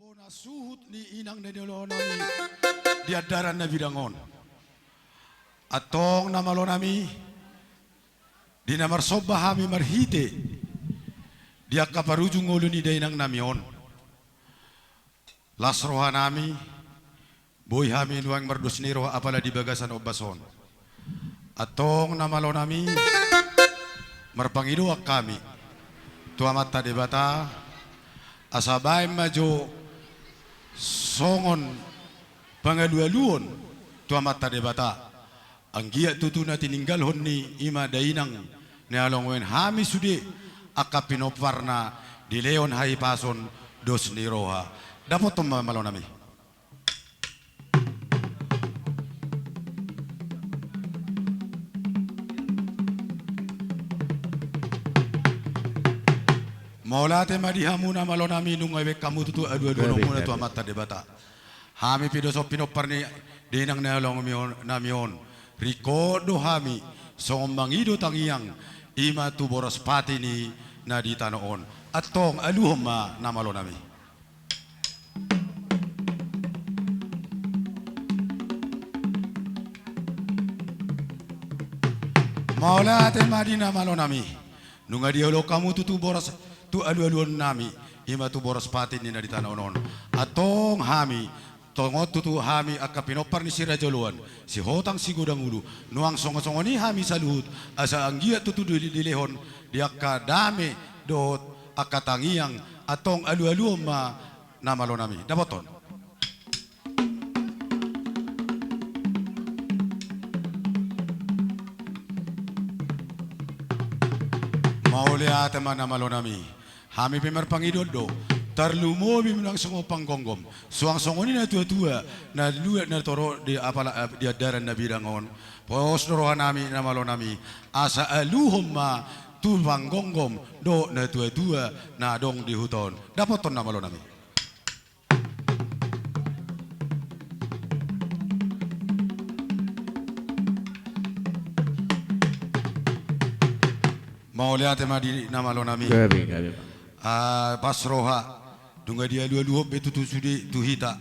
Bona suhut ni inang na nilonami diadaran na bidangon. Atong namalo nami di namarsoba hami marhite dia kaparujung ulo ni dainang namion. Lasroha nami boy hami luang mardos niro apala di bagasan obason. Atong namalo nami marpangiduak kami tuamat ta debata asabay majo songon pangalualuon tuamat ta debata ang giya tutu na tininggalhon ni ima dainang ni alongwen hami sudi akapinopar na di leon hai pason dos ni roha dapat tumamalo nami. Maulate madihamu na malo nami nung awek kamu tutu adu-adu nung muna tu amat ta debata. Hami pidoso pinopar ni dinang nalong namion. Rikodo hami song mangido tangiang ima tu boras pati ni nadita noon. Atong aluhom ma na malo nami. Maulate madina malo nami. Nung adiolo kamu tutu boras tu alu-aluan nami ima tu boras pati ni nadita noon. Atong hami tongot tutu hami akapinopar ni si rajoluan si hotang si gudang ulu nuang songo-songo ni hami saluhut asa anggia tutu dilehon dia kadame dot akatangiang atong alu-aluan ma namalo nami dapoton. Mauli ate namalo nami hami pimar pangidodo tarlumo bilang songo panggonggom suang songo ni na tua-tua na luat na toro di apala di adaran na bidangon pos norohan nami namalo nami asa aluhom ma tu panggonggom do na tua-tua na dong di huton dapat ton namalo nami. Mau lihat di namalo nami pasroha dunga dia luo betu tu sudi tu hita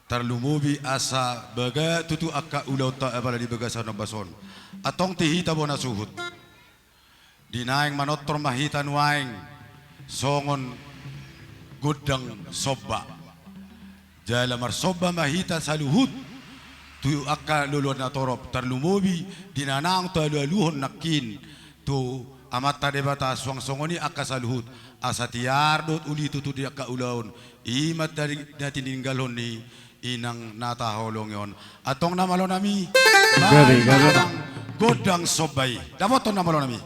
tarlumubi asa baga tutu akka ulauta apala di bagasan bason atong tihita bona suhut dinaing manottor mahitan waing songon gudang sobba jala marsobba mahita saluhut tu akka luluan na torop tarlumubi dinanang tu aluhon nakin tu amata debata suang songoni akka saluhut asa tiar dot uli tutu dia ka ulaon imat dari natininggalon ni inang nataholong yon atong namalo nami godang sobay dapat ton namalo nami.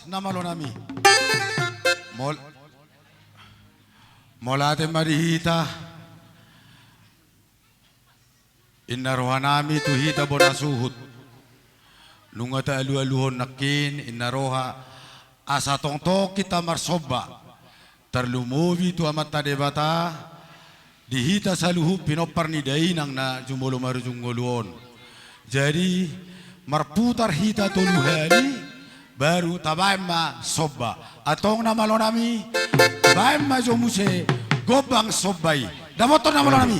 Namalo nami molate marihita inaroha nami tuhita bona suhut nunga ta alu-aluhon nakin inaroha asa tongto kita marsoba tarlumubi tu amat ta debata dihita saluhu pinopar ni dainang na jumolo marujungoluon jadi marputar hita toluhani baru tabaim ma sobba atong namalo nami baim ma jomuse gobang sobbai damoton namalo nami.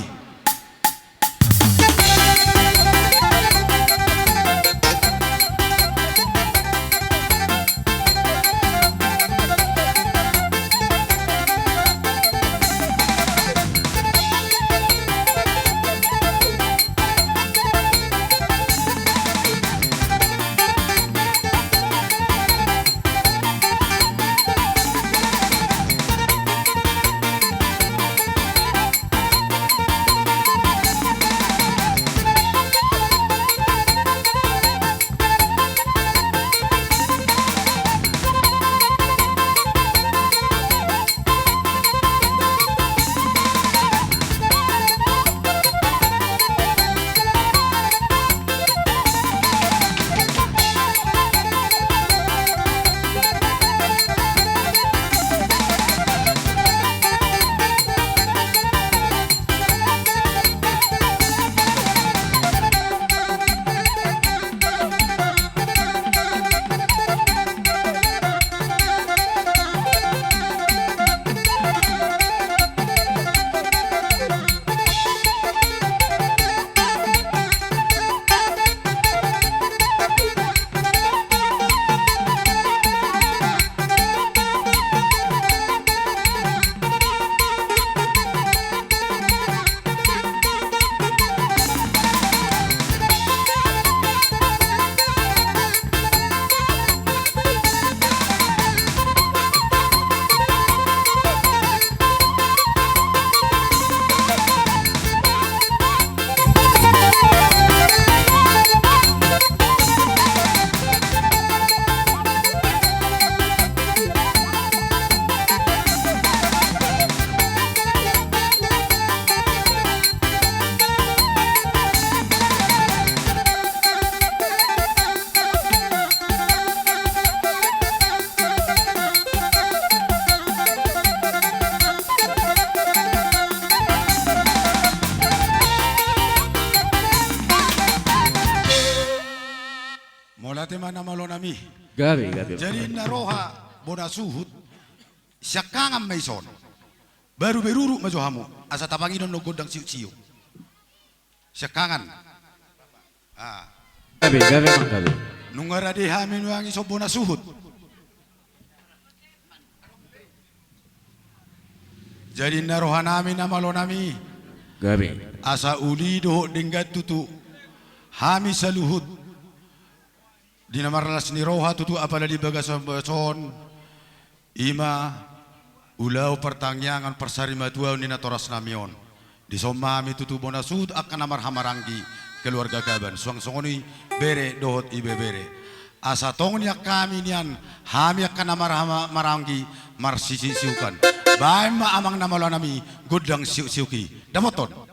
Mulate mana malo nami. Gabi, gabi. Jadi naroha bona suhut syakangam maison. Baru beruru maju hamu. Asa tapanginon no godang siu-siu. Syakangan. Ah. Gabi, gabi mang gabi. Nungara di hamin wangi so bona suhut. Jadi naroha nami namalo nami. Gabi. Asa uli doho dinggat tutu. Hami saluhut. Di namarlas ni roha tutu apalagi bagasan bason ima ulau pertangyangan persarima tua ni natoras namion di somami tutu bona sud akan namar hamarangi keluarga kaban suang songoni bere dohot ibe bere asa tongnya kami nian hami akan namar hamarangi marsisi siukan bae ma amang namalo nami gudang siuki damoton.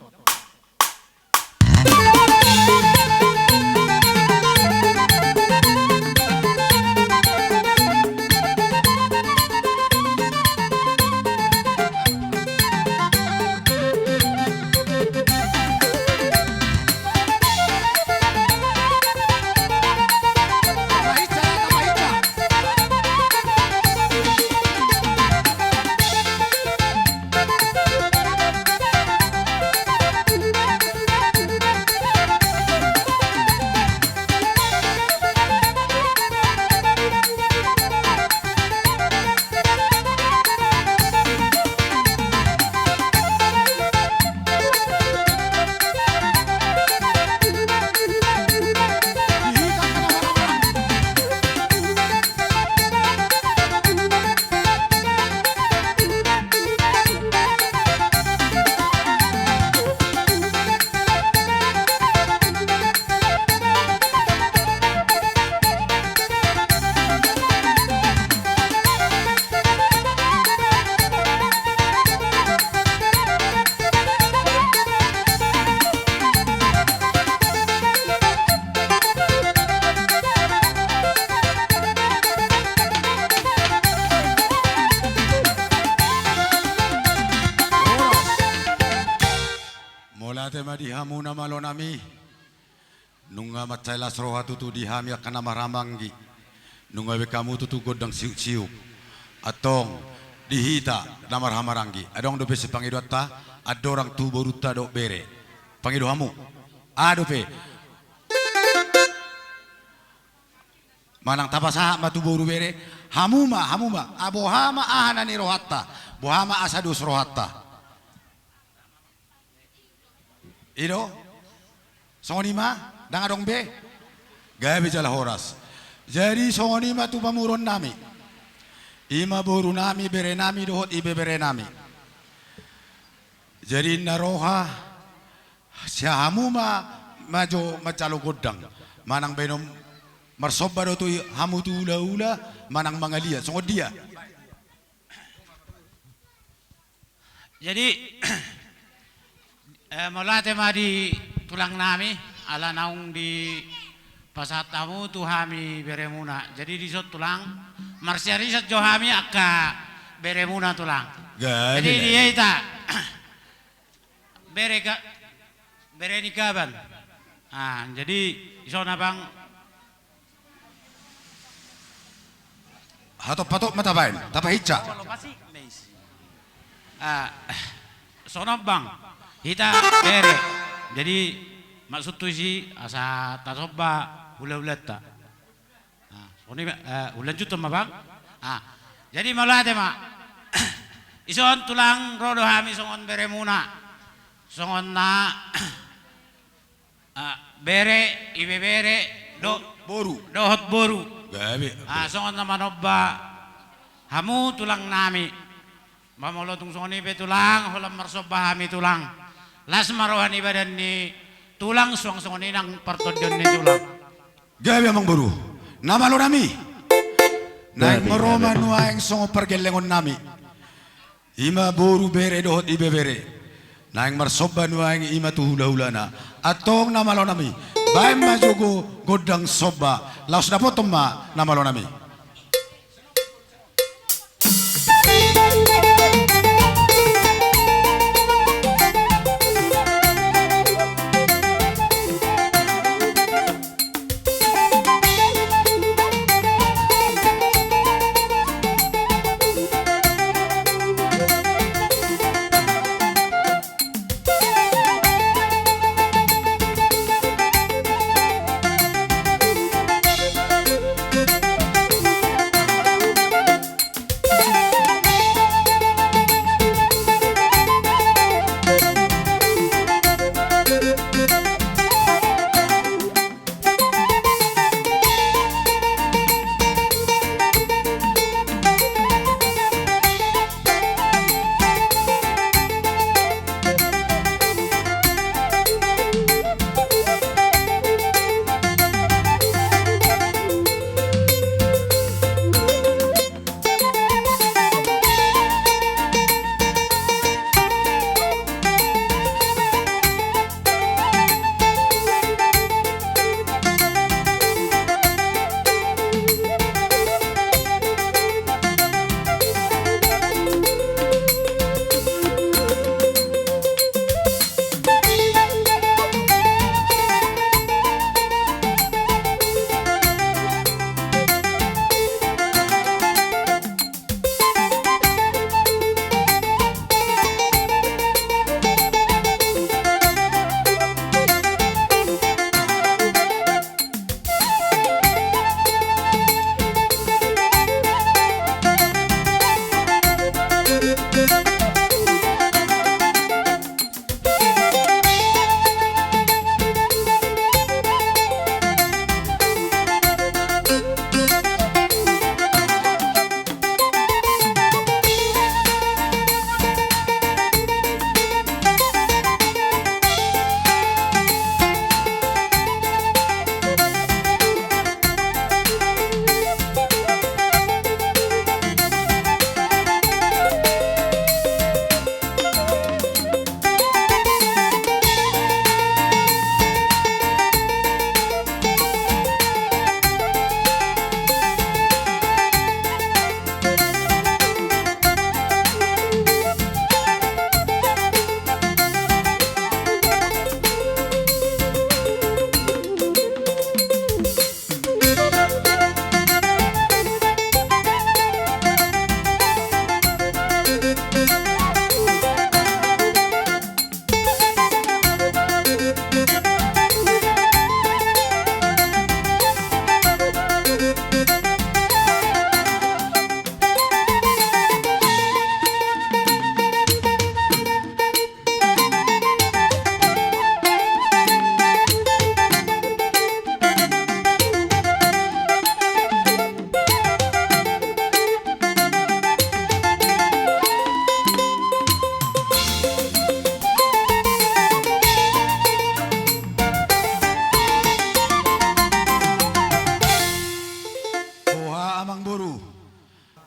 Tema di hamu na malo nami nunga matailas roha tutu di hami akan nama ramanggi nunga we kamu tutu godang siu-siu atong dihita nama hamarangi adong dope si pangido ta adorang tu boruta do bere pangido hamu adope manang tapasa matu boru bere hamuma abohama ahana ni rohatta bohama asadus rohatta Ido, songonima, dangadong be, gabi jala horas. Jadi songonima tu pamuron nami, ima boru nami bere nami dohot ibe bere nami. Jadi naroha, siahamu majo macalo godang, manang benom marsoba do tu hamu tu ula manang mangalia, songod dia. Jadi mulate madi tulang nami ala naung di pasatamu tu hami beremuna. Jadi di sot tulang marsiari sot jo hami akka beremuna tulang. Jadi dia ita bere ni kaban. Ah, jadi iso na bang Hato patok matabain, tapahitsa. Ah, sono bang. Kita bere, jadi maksud tu si asa tasoba ulat-ulat ta. Soni ulan juta mah bang. Jadi malah tema. Ison tulang rodo hami songon bere muna, songon na bere ibe bere do Boru. dohot boru. Gabi. Songon na manoba hamu tulang nami. Mamolotung songon ibe tulang, holam marsoba hami tulang. Las marohan ibadan ni tulang suang nang partodyon ni tulang. Gabi amang boru. Nama lo nami. Naik meroma nuaeng songo pergelengon nami. Ima boru bere dohot ibe bere. Naik marsoba nuaeng ima tu hula-hulana. Atong nama lo nami. Baim majugo godang soba. Laos na potom ma nama lo nami.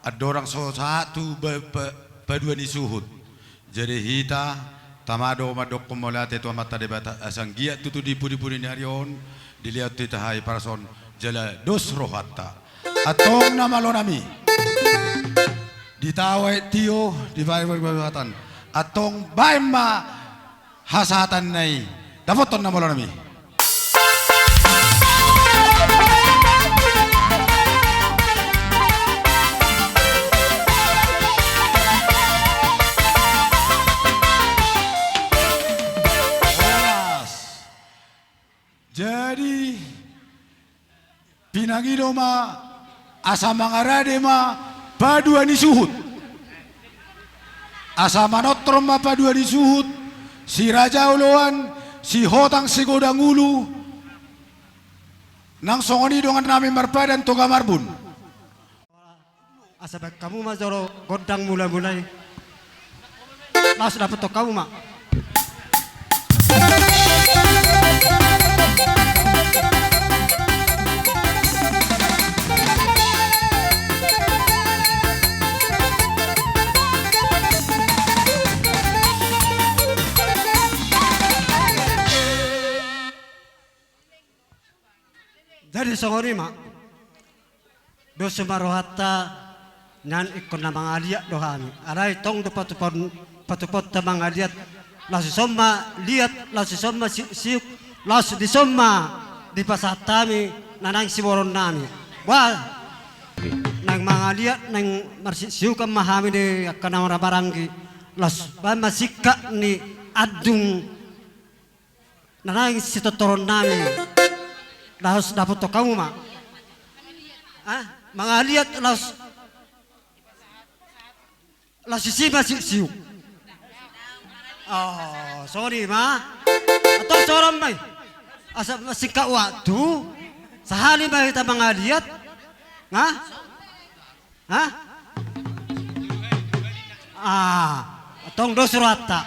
ada orang satu badua ni suhut. Jadi hita tamado madok kumolate tu mata debata asanggia tutu di puri ni harion dilihat tita hai parason jala dos rohata. Atong nama lo nami. Ditawai tio di bawatan. Atong baima hasatan nai. Dapoton nama lo nami. Jadi pinangido ma asa mangarade ma padua ni suhut. Asa manotrom ma padua ni suhut. Si Raja Uluan, si Hotang si Godangulu. Nang songoni dengan nami marpadan toga marbun. Asa baik kamu mah joro godang mulai-mulai. Mas dapat tok kamu mah. Dari songori mak, dosa marohata nan ikon na mga aliat dohami. Aray tong do patupot ta mga aliat. Lasu somma liat, lasu somma siuk, lasu di somma di pasatami nanang siboron nami. Wah, nang mga aliat nang siuk ang mahami di kanawara baranggi. Lasu ba masika ni adung nanang sitotoron nami. Laos dapat to kamu mak, mga liat laos sisiba siu. Oh sorry ma, atau soram bay, asa masika waktu, sahali ba kita mga liat, tong dosurata,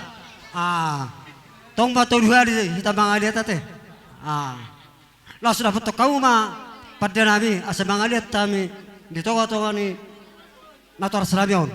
tong batu dua di kita mga liat ate, Laos dapat to kamu ma pada nami asa mga liat tami dito ka ni nator sarabion.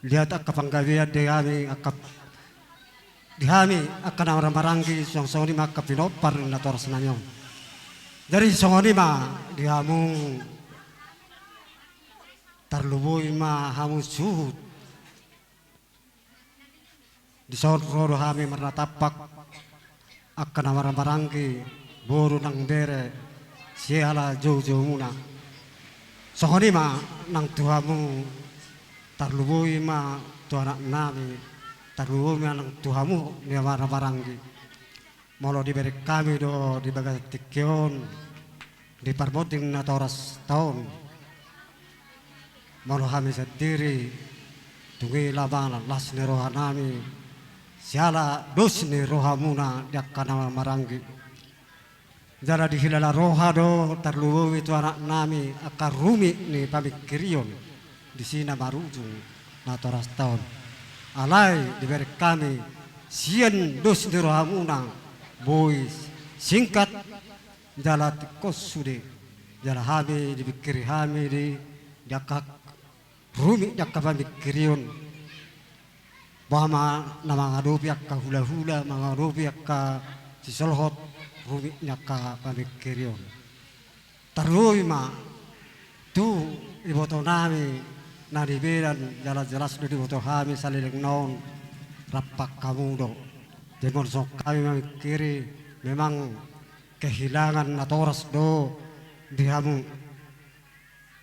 lihat akka panggawian dihami akka dihami akka orang maranggi song ma akka pinopar na toras na nyon. Dari song ma dihamu tarluboy ma hamu suhut di soro hami marnatapak akka na orang maranggi boru nang bere siala jauh-jauh muna. Song ma nang tuhamu tarluboy ma tu anak nami tarluboy ma nang tuhamu ni maranggi molo diberi kami do di bagas tikion di parmoting na toras tahun molo kami sendiri tungi labanan las ni rohanami siala dos ni rohamuna diakana maranggi jara dihilala roha do tarluboy itu anak nami akar rumi ni pamikirion di sini marujung na toras tahun alai diberi kami sian dos ni rohamuna boy singkat jala tikos sude jala hami dipikiri hami di jakak rumi jakak pamikirion bahwa nama ngadopi akka hula-hula mangadopi akka sisolhot rumi nyaka pamikirion tarui ma tu iboto nami na diberan jelas-jelas di iboto hami saliling non rapak kamu do Demon sok kami memikiri memang kehilangan atoras do dihamu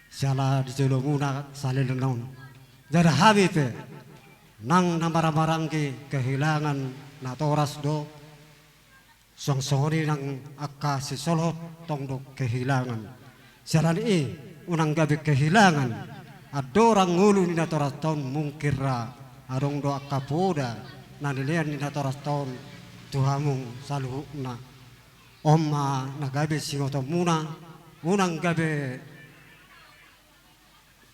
salah di jelomuna salil naun jadi habib nang namara-marangki kehilangan natoras do song-songri nang akka sisolot tong do kehilangan salah ni unang gabi kehilangan adorang ngulu ni natoras ton mungkira adong do akka poda nandilean ni natoras tahun tuhamu saluhukna omma nagabe singoto muna unang gabe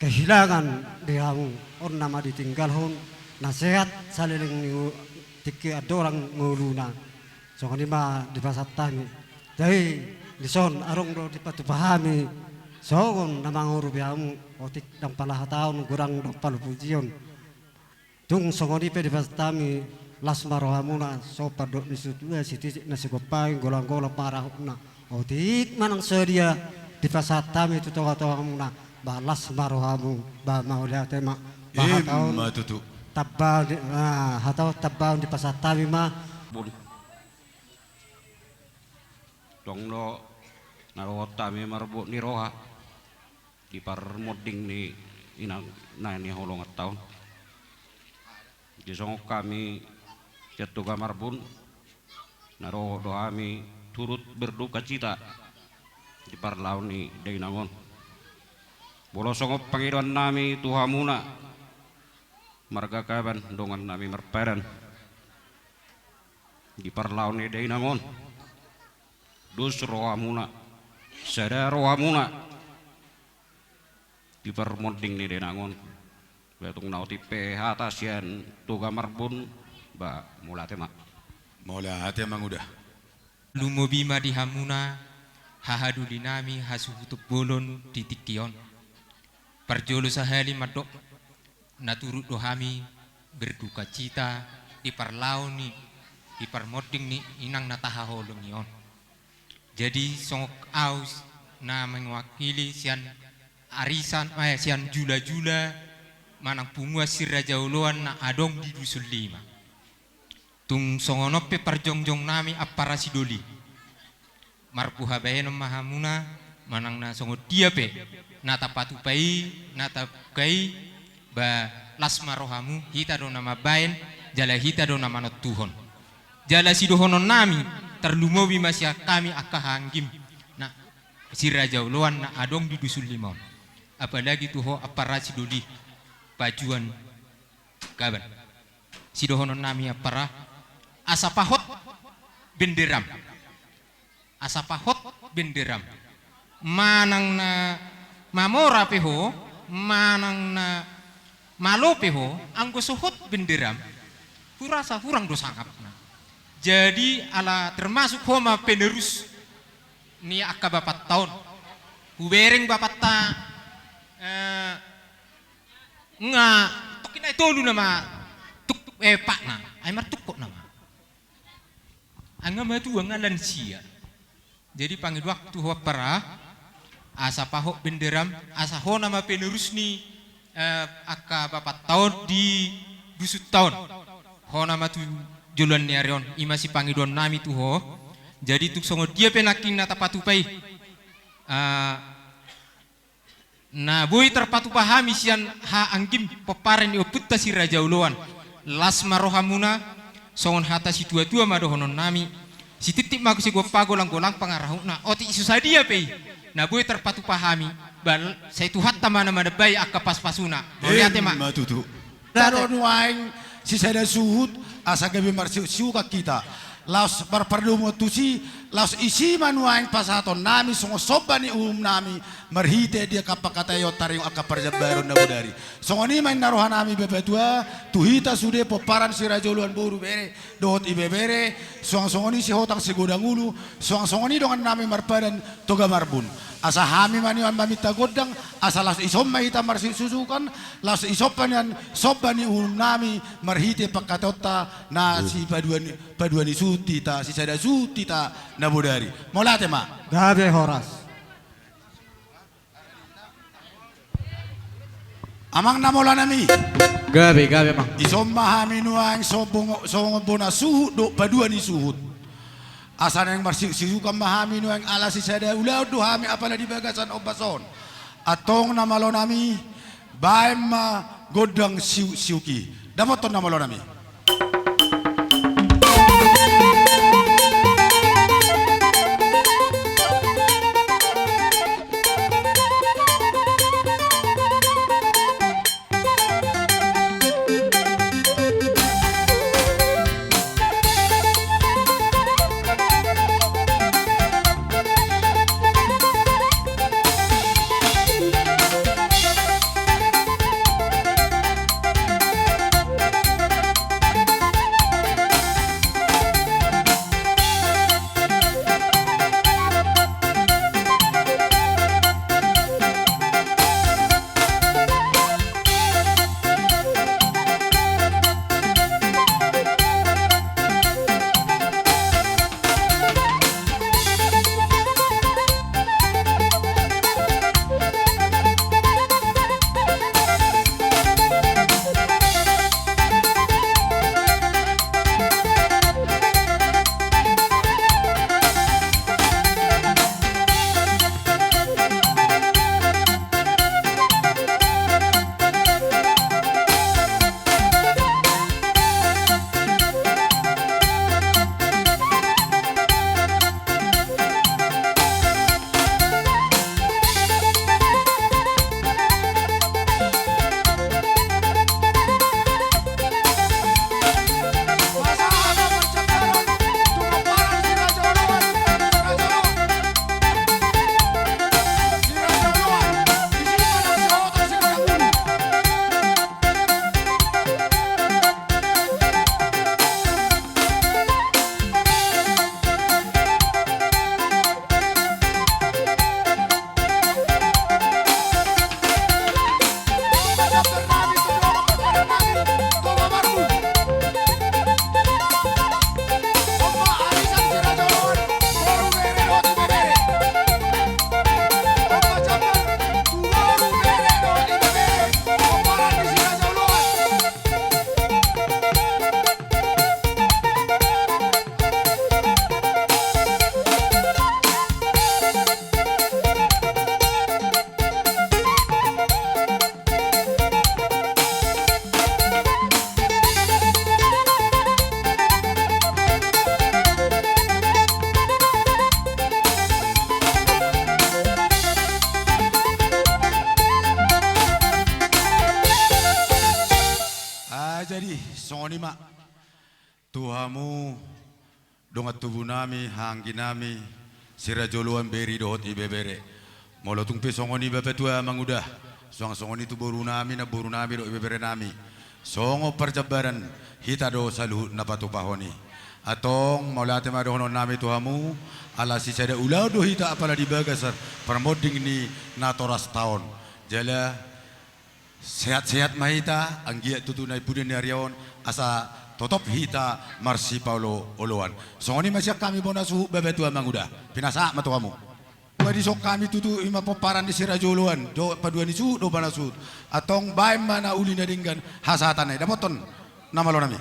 kehilangan dihamu on nama ditinggalhon nasihat saliling ni tiki adorang nguluna songoni ma dipasatani jadi dison arong do dipatupahami songon nama nguru bihamu otik dang palah tahun kurang dang palu pujion tung songoni pe dipasatami lasma rohamuna sopa dok nisutua siti nasi gopai golang-golang parahuna otik manang sedia dipasatami itu toga-toga muna balas marohamu ba mau lihat tema bahatau tutu tabal hatau tabal dipasatami ma bun dong no narota mi marbut ni roha di parmoding ni inang na ni holong taun di songok kami jatuh kamar pun naro doa mi turut berduka cita di parlaun ni dainangon bolo songop pangiran nami tuhamuna marga kaban dongan nami merperan di parlaun ni dainangon dus rohamuna sada rohamuna di permoding ni dainangon betung nauti PH tasian tu kamar pun ba mulate mak Mola hati emang udah Lumobima di hamuna hahadu dinami hasuhutup bolon di tikion parjolo sahali madok naturut dohami berduka cita di parlauni di parmoding ni inang nataha holongion jadi songok aus na mewakili sian arisan sian jula-jula manang pungua siraja uluan na adong di dusun 5 tung songonope parjongjong nami appara sidoli marpuha bayenom mahamuna manang na songo dia pe nata patupai nata kai ba lasma rohamu hita do nama bayen jala hita do nama not tuhon jala sidohonon nami terlumowi masya kami akahanggim na siraja uluan na adong di dusun 5 apalagi tuho appara sidoli pajuan kaban sidohonon nami appara asapahot benderam asapahot benderam manang na mamora peho manang na malo peho anggo suhut benderam kurasa kurang dosangap na jadi ala termasuk homa penerus ni akka bapat tahun hubereng bapat ta nga tokin ay tolu nama tuk pak na ay martukok nama angama tu angalan sia jadi panggil waktu para asa pahok benderam asa ho nama penerus ni aka bapak tahun di busut tahun ho nama tu juluan ni arion imasi panggil nami tu ho jadi tu songo dia penaking na tapatupai nah boy terpatu pahami sian ha anggim peparan ioputta si raja uluan las marohamuna songon hata si tua-tua madohonon nami si titip maku si golang pangarahuna oti isu sadia pei nah boy terpatu pahami bal saya tu hatta mana bay akka pas-pasuna lihat mak matutu taron waing si sada suhut asa gabi marsiu suka kita laos perlu motusi laos isi manuaing pasaton nami songo sobani nami marhite dia kapakatayo taring aka perjabaron na budari songo ni main narohan nami bebetua tuhita sude poparan si rajoluan boru bere dohot ibebere songo ni si hotang si godangulu songo ni dongan nami marpadan toga marbun asa hami maniwan mamita godang asa las isom mahita marsi susukan las isopanian sobani nami marhite pakatota na si paduani sutita si sada sutita na budari molate ma Gabe Horas. amang namola nami Gabi mang. isom mahami nuang songo bona suhut do paduani suhut asan yang marsisukan mahami nuang ala si sada ulau duhami apala di bagasan obason atong namalo nami baim godang siuki damoton namalo nami songonima tuhamu dongat tubuh nami hanggi nami sirajoluan beri dohot ibebere molotung pe songoni bape tua mangudah songoni tu boru nami na boru nami do ibebere nami songo perjabaran hita do saluh napatu pahoni atong maulate madohono nami tuhamu ala si sada ulau do hita apala di bagasar permoding ni natoras tahun jala Sehat-sehat mahita, anggia tutunay pudin ni Ariaon, asa totop hita Marsi Paulo Oloan. So ni masya kami bona suhu bebetu amang udah. Pinasa matu kamu. Pwede sok kami tutu ima paparan di Sirajoluan, do paduan isu do bana suhu. Atong baim mana uli na dinggan hasatanay. Dapoton nama lo nami.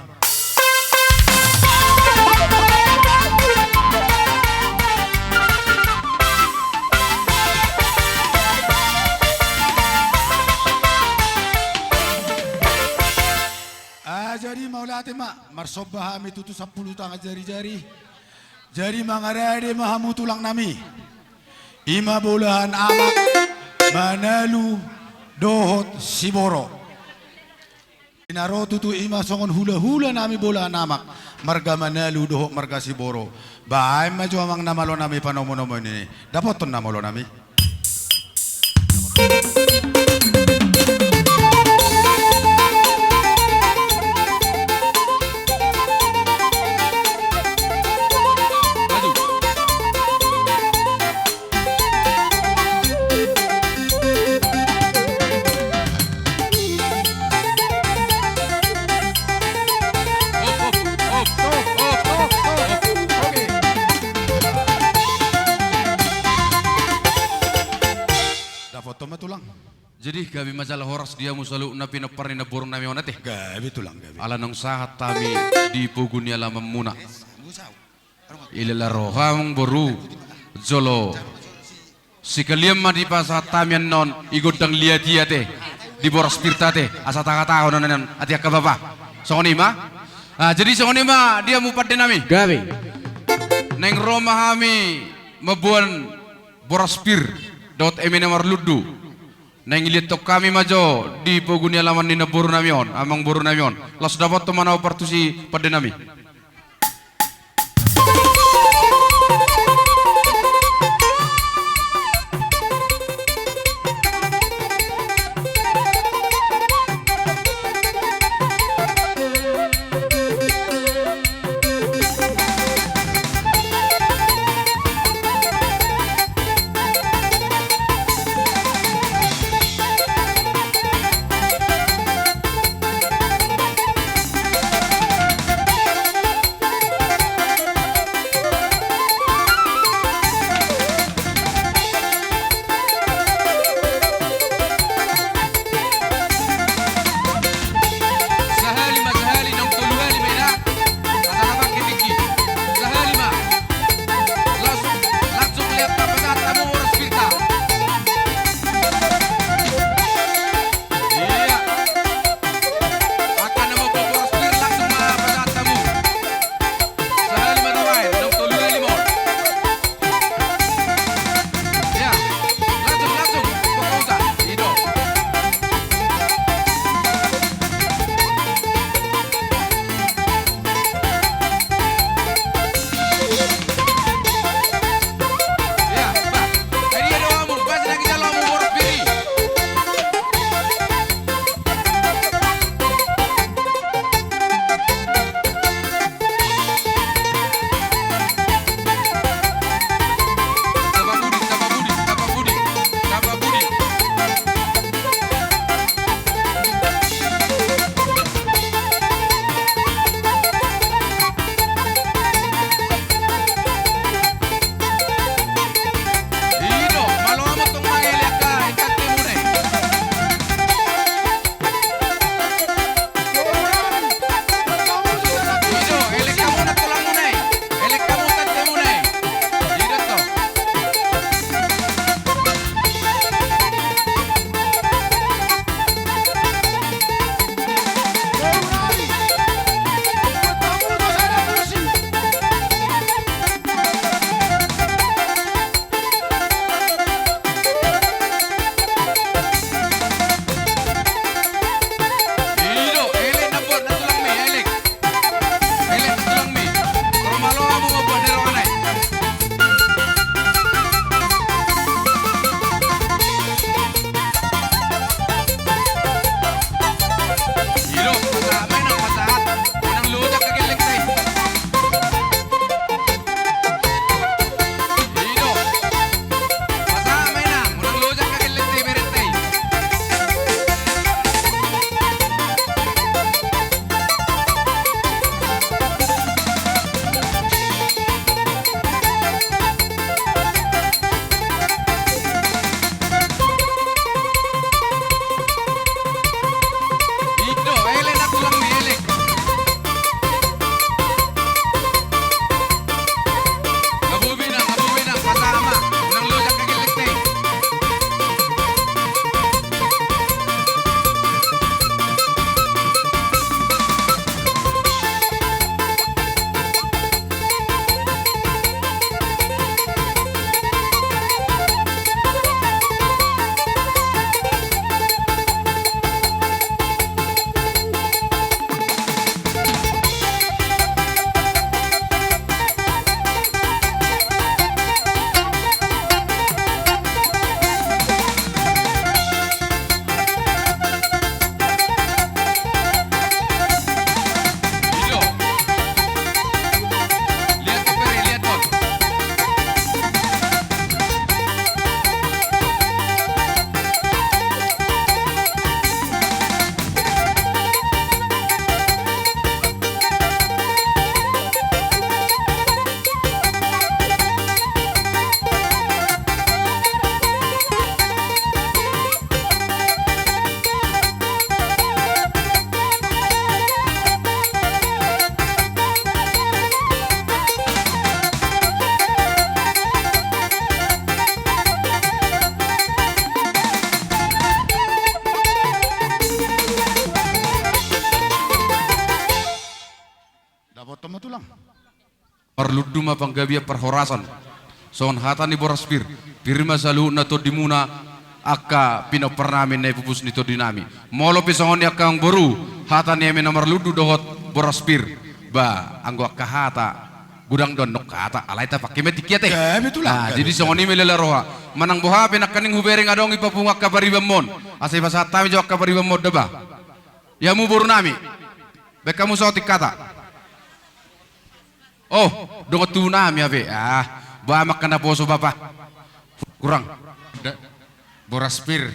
Jadi maulati mak marsobah kami tutu 10 tangan jari-jari. Jadi mangarade mahamu tulang nami. Ima bolahan amak manalu dohot siboro. Inaro tutu ima songon hula-hula nami bolahan amak marga manalu dohot marga siboro. Bahay maju amang namalo nami panomo-nomo ini. Dapoton namalo nami. Jadi gabi masalah horas dia musalu na pinaparni na burung nami onate. Gabi tulang gabi. Ala nang sahat tami di pugunya lamam muna. Ilala rohang boru jolo. Sikaliam ma di pasat tamian non igodang lihat dia teh di boras pirtate asa taka-taka nanan ati akababa. Songoni ma. Jadi songoni ma dia mupade nami. Gabi. Neng Roma kami mabuan boras pir dot emene marludu. Neng ilitok kami majo di pogunia laman ni naburu namion, amang buru namion. Las dapat temanau partusi pada nami. perludu ma panggabia perhorasan son hatani boraspir pirma salu na to dimuna aka pino pernamin na pupus nito dinami molo pisongon ya kang boru hatani eme nomor ludu dohot boraspir ba anggo akka hata gudang don nok kata alay ta pakime tikiate nah jadi songoni melela roha manang boha penakaning hubering adong ipapungak kabaribamon asay basata mi jawak kabaribamon deba ya mu boru nami be kamu sotik kata oh dongot tu nami abe ba makan na poso bapa kurang Boraspir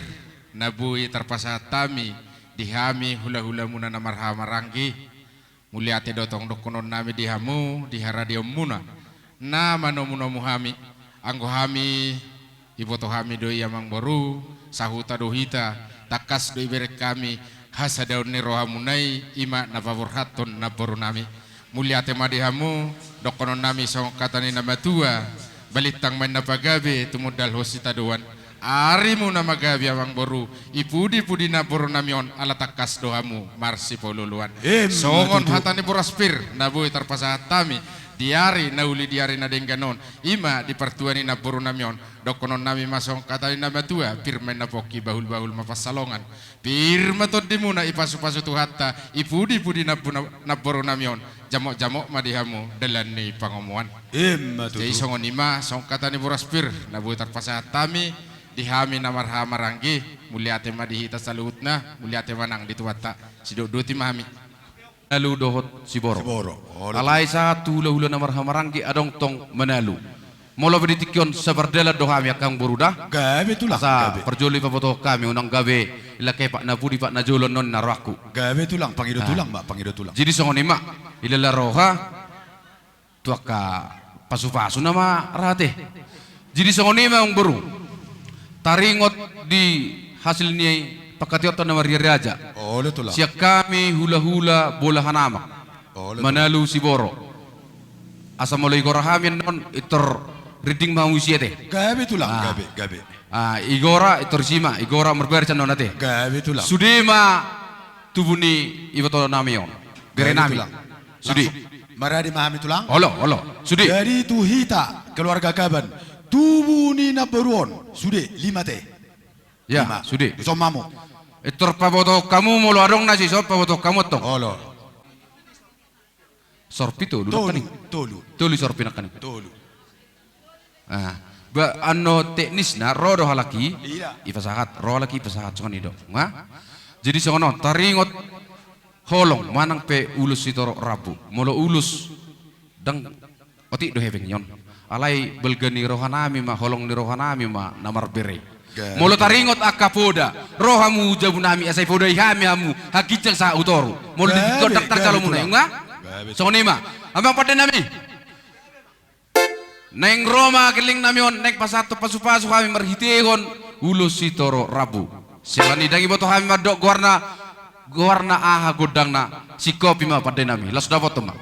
nabui terpasatami dihami hula-hula muna na marhamaranggi muliate dotong dokonon nami dihamu diharadio muna na mano muhami anggo hami iboto hami doi amang boru sahuta dohita takas doi berek kami hasadaun ni rohamunai ima na favorhaton na boru nami muliate madihamu dokonon nami song katani nama tua balitang main na pagabe tumudal hosita doan arimu nama gabi awang boru ipudi na boru namion ala takas doamu marsi poluluan songon hatani boraspir nabui terpasatami diari nauli diari na dengganon ima dipertuani na boru namion dokonon nami masong katani nama tua pirmen na poki bahul mapasalongan pirma to dimuna ipasu-pasu tuhatta ipudi na boru namion jamok madihamu dalani pangomuan jadi songon ima song katani boraspir nabui terpasatami dihami namar hamaranggi muliate madihita saluhutna muliate manang dituwata sidoduti mami Menalu dohot Siboro. Alai satu hula namar hamaranggi adong tong menalu. Molo berditikion sabardela dohami akang boruda. Gabe tulang. Asa perjoli papoto kami unang gabe ilake Pak Napudi Pak Najolon non naraku. Gabe tulang pangido tulang mbak pangido tulang. Jadi songon ima ilala roha tuaka pasu-pasu nama rate. Jadi songon ima ang boru. Taringot di hasilnya pakatiotan nama riaja. Oh tulang. Siak kami hula-hula bola hanama. Menalu Siboro. Asa mulai gorahamin non itor reading mau siete. Gabe tulang gabe. Igora itor sima igora merbercan non ate. Gabe tulang. Sudema tubuni ibato namion. Gerenami. Sudi. Maradi mahami tulang. Olo. Sudi. Dari tuhita keluarga kaban. Tubuni na beruon. Sudi 5 teh. Ya, 5. sudi. Somamu. Itor paboto kamu mulu adong nasi sop paboto kamu tong. Olo. Sorpito dulu kan. Tolu Sorpinakan. Tolu. Ba ano teknis na rodo halaki. Iya. Ipasahat ro laki ipasahat songon ido. Jadi songono taringot holong manang pe ulus itoro rabu. Molo ulus dang oti do heveng nyon. Alai belgani rohanami ma holong ni rohanami ma namar bere. Molo taringot akapoda rohamu jabunami asai poda ihami hamu hakicang sa utoru. Molo digodak tarkalo muna nga. Sonima amang paten nami. Neng Roma keling namion neng pasato pasu-pasu kami merhitehon ulus sitoro rabu. Silani dangi boto kami madok guarna aha godangna sikopi ma paten nami. Las dapat ma.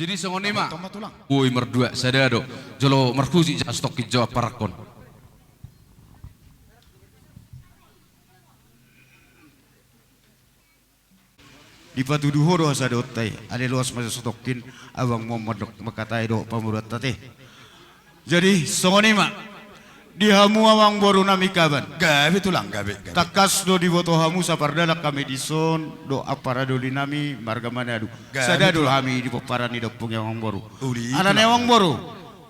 Jadi songon ima. Woi merdua sadado. Jolo merkusi stok jawab parakon. Di patuduho do sa dotay ade luas masa stokin awang mo madok makatai do pamurat tate. Jadi songonima dihamu amang boru nami kaban. Gabe tulang gabe. Takas do di boto hamu sapardala kami dison do apara do dinami marga manadu. Gabi Sadado hami di poparani do pung yang boru. Uli Ana itulah. newang boru.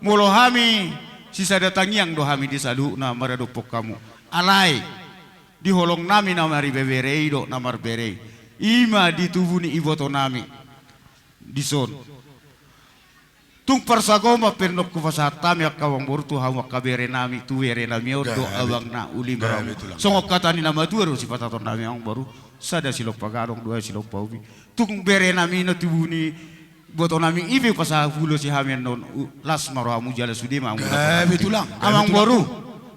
Mulo hami sisa datang yang do hami disadu na marado pok kamu. Alai di holong nami namari beberei do namar berei. Ima di tubuh ni iboto nami dison. Tung persagoma pernok ku fasatami akawang boru tu hamu kabere nami tu were nami do Gabi. abang na uli Gabi meramu. tulang. Songok kata ni nama tuaru si pataton nami ang baru sada silok pagarong dua silok paubi. Tung bere nami no tubuni boto nami ibe pasah fulo si hamen non las maramu jala sudima ang Gabi tulang. Gabi amang tulang. baru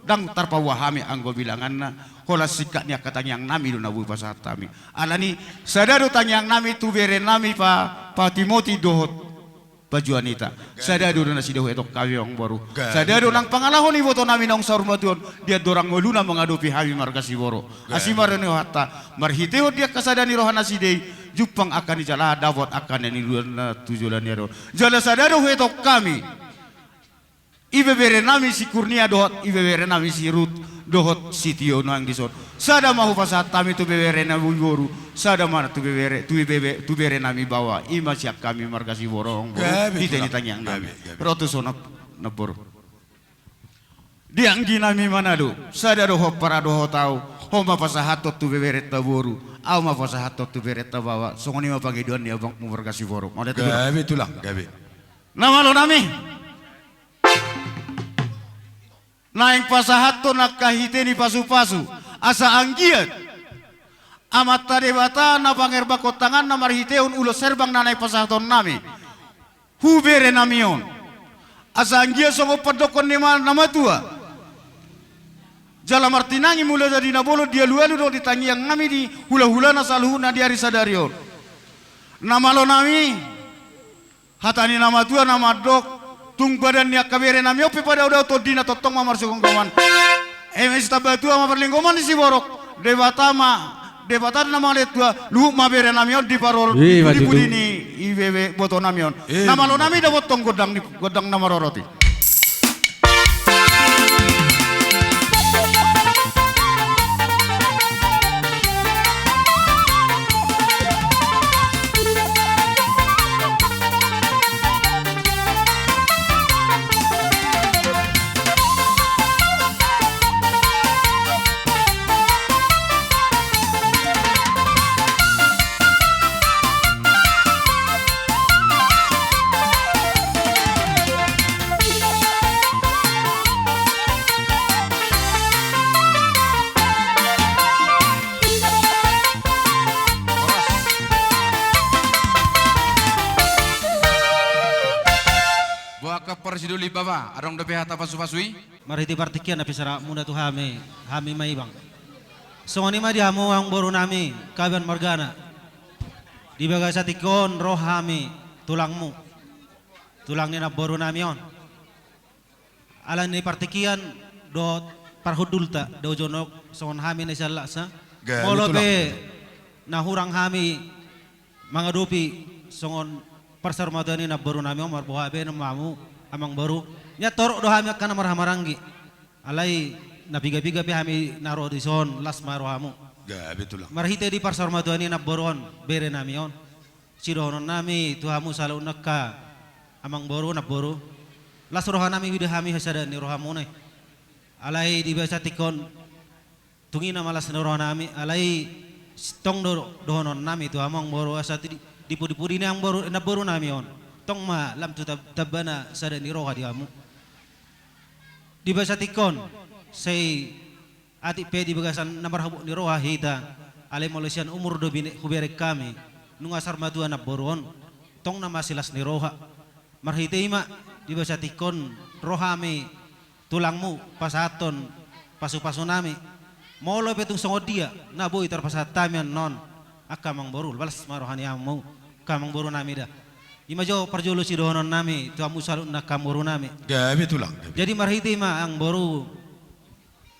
dang tarpawahami anggo bilangan na hola sikatnya katanyang nami do nabu pasah tami. Alani sadado tanyang nami tu bere nami pa Timoti dohot Pajuanita. Sadado na si Deho etok kawi ang baru. Sadado nang pangalahon ibo to namin ang sarumatuan dia dorang meluna mengadopi hawi marga si boro. Asimar ni hatta marhiteo dia kasadani rohana si dei jupang akan di jala dawat akan ni tujulan dia do. Jala sadado etok kami. Ibe bere nami si Kurnia dohot ibe bere nami si Ruth dohot si Tio nang dison. Sada mahu pasat kami tu bebere nami boru. Sada mana tu bere nami bawa. Ima siap kami marga si borong. Gabi Kita tulang. ditanya Gabi, nami. gabi. Rotu sonap nabor. Diang ginami manado. Sada doho para doho tau. Homa pasahatot tu bebere taboru. Au ma pasahatot tu bebere tabawa. Songoni ma pangiduan ni abang mu marga si borong. Mau lihat dulu. Gabe tulang gabe. Nama lo nami. Naing pasahato nakahite ni pasu-pasu. Asa anggiat. Amat tadebata na pangerba kotangan na marhiteon ulo serbang nanay pasahaton nami. Hubere namion. Asa anggiat songo padokon ni nama tua. Jala martinangi mula jadi nabolo dia luelu do ditangi yang nami di hula-hula na saluhuna di hari sadarion. Nama lo nami. Hatani nama tua nama dok. Tung badan niya kabere nami opi pada udah todina totong mamar sukong kawan. Emes tabatu ama perlingkoman si borok. Debata nama letua lu mabere nami di parol Ih, di maju budi tu. ni iwewe boto namion. Eh, Nama lo nami dah botong godang nama roroti. Buah ke persiduli baba, arong dope hata pasu-pasui. Mariti partikian na pisara muna tu hami maibang. So ni madi hamu ang boru nami kaban margana. Di baga sa tikon roh hami tulangmu. Tulang ni na boru nami on. Alan ni partikian do parhudulta do jonok songon hami na sala sa. Gabi Molobe na hurang hami mangadupi songon persarmadani na boru nami on marbuhabe na mamu amang baru nya torok do hami kana marhamaranggi alai nabiga-biga pi hami naro di son las marohamu Gabe tulang. marhite di parsar maduani na boron bere nami on sidonon nami tuhamu salu nakka amang boru na boru las roha nami wida hami hasada ni rohamu ne alai di basa tikon tungina malas na roha nami alai tong dohonon nami tu amang boru asa di pudi-pudi ni ang boru na boru nami on tong ma lam tu tabana sada ni roha di amu di basa tikon say ati pe di bagasan namar habu ni roha hita ale molesian umur do bine hubere kami nung asar madua na boron tong na masilas ni roha marhite ima di basa tikon roha me tulangmu pasaton pasu-pasu nami molo petung songo dia na boy terpasatamian non akamang borul balas marohani amu kamang boru nami dah ima jo parjolo si dohonon nami tu amu salut na kamboru nami Gabe tulang. Gabe. jadi marhiti ma ang boru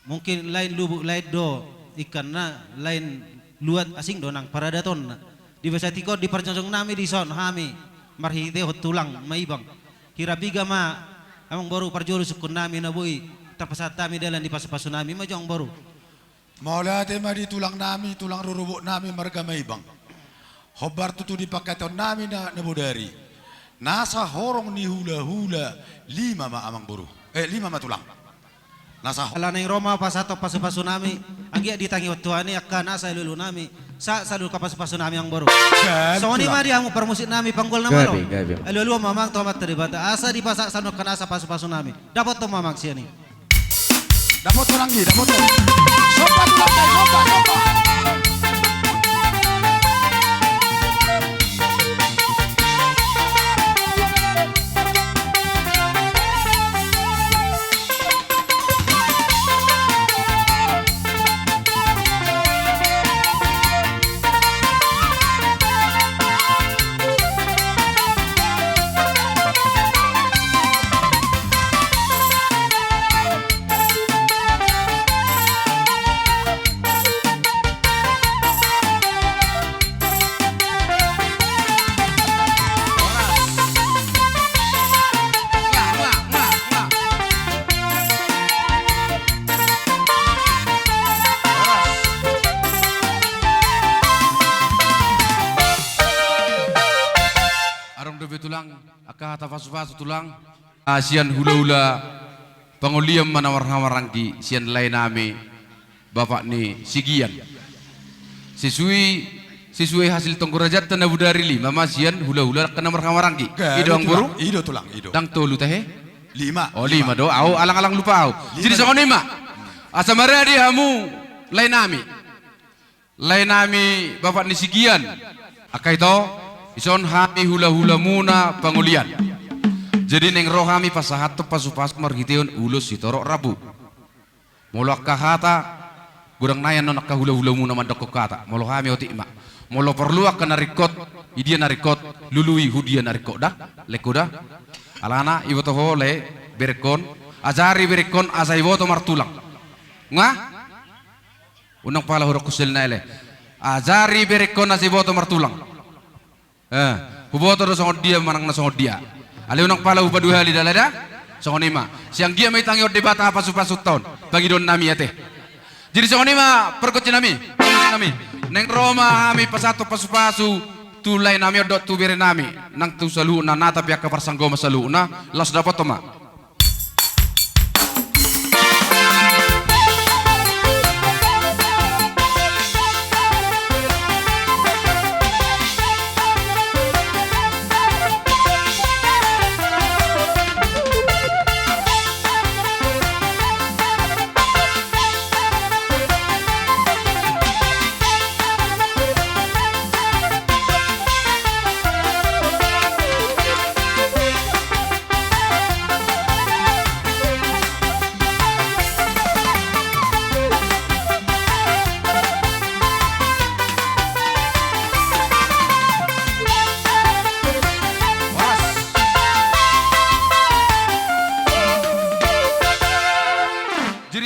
mungkin lain lubuk lain do ikan na lain luat asing do nang paradaton na di basa tikot di parjojong nami di son hami marhiti hot tulang maibang hirabiga ma amang boru parjolo sukun nami na boy terpesat kami dalam di pasu-pasu nami majong baru. Maulate madi tulang nami, tulang rurubuk nami marga maibang. Hobar tutu di paketon nami na nebodari. Nasa horong ni hula-hula 5 ma amang buru. 5 ma tulang. Nasa Ala nang Roma pasato pasu-pasu nami. Anggi ditangi waktu ani akan asa lulu nami. Sa salu ka pasu-pasu nami ang baru. So ni mari amu permusik nami panggol nama lo. Gabi. Alu mamang to mat teribata asa di pasak sanu kan asa pasu-pasu nami. Dapat to mamang siani. dapat tulang gi, dapat tulang. Sopa tulang dai, sopa. tulang aka hata fasu tulang asian hula-hula panguliam manawar-hawarangki sian lain nami bapak ni sigian sisui hasil tongkurajat tanah budari 5 masian hula-hula kena marhawarangki idong buru ido tulang ido dang tolu teh 5 oh 5 do au alang-alang lupa au jadi songo 5 asamara di hamu lain nami bapak ni sigian akai to ison hami hula-hula muna pangulian. Jadi neng rohami pasahat to pasu-pasu margiteon ulus sitorok rabu. Molo kahata gurang nayan non hula-hula muna mandok kata. Molo hami oti ima. Molo perlu akan narikot idia narikot lului hudia narikot dah lekoda. Alana ibu toho le berekon azari berekon azai woto martulang. Ngah unang pala hurok kusel naile. Azari berekon azai woto martulang. Huboto do songod dia manang na songod dia. Ali unang pala upa 2 hali dalada songod 5. Siang dia may tangi od debata pasu-pasu taon bagi don nami ate. Jadi songod 5 perkot nami. Neng Roma kami pasato pasu-pasu tulay nami od tu bere nami nang tu salu na nata pihak kaparsanggo masalu na las dapat to ma.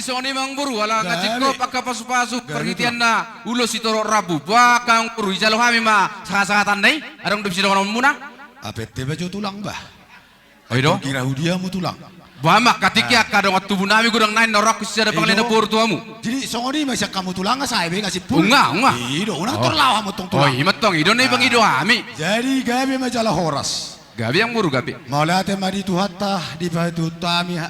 Soni mangburu wala ngajiko paka pasu-pasu perhitian na ulo sitoro rabu bakang buru ijalo kami ma sangat-sangatan dai arang dipsi dengan muna apete baju tulang bah oido kira hudia mu tulang bama katiki akadong tubuh nami gudang nain norak kusida panglena por tuamu jadi songoni masih kamu tulang saya be ngasih pul unga ido unang terlawa mu tong tulang oh imatong ido nih bang ido kami jadi gabi majalah horas gabi yang buru gabi maulate mari tuhatta di batu tami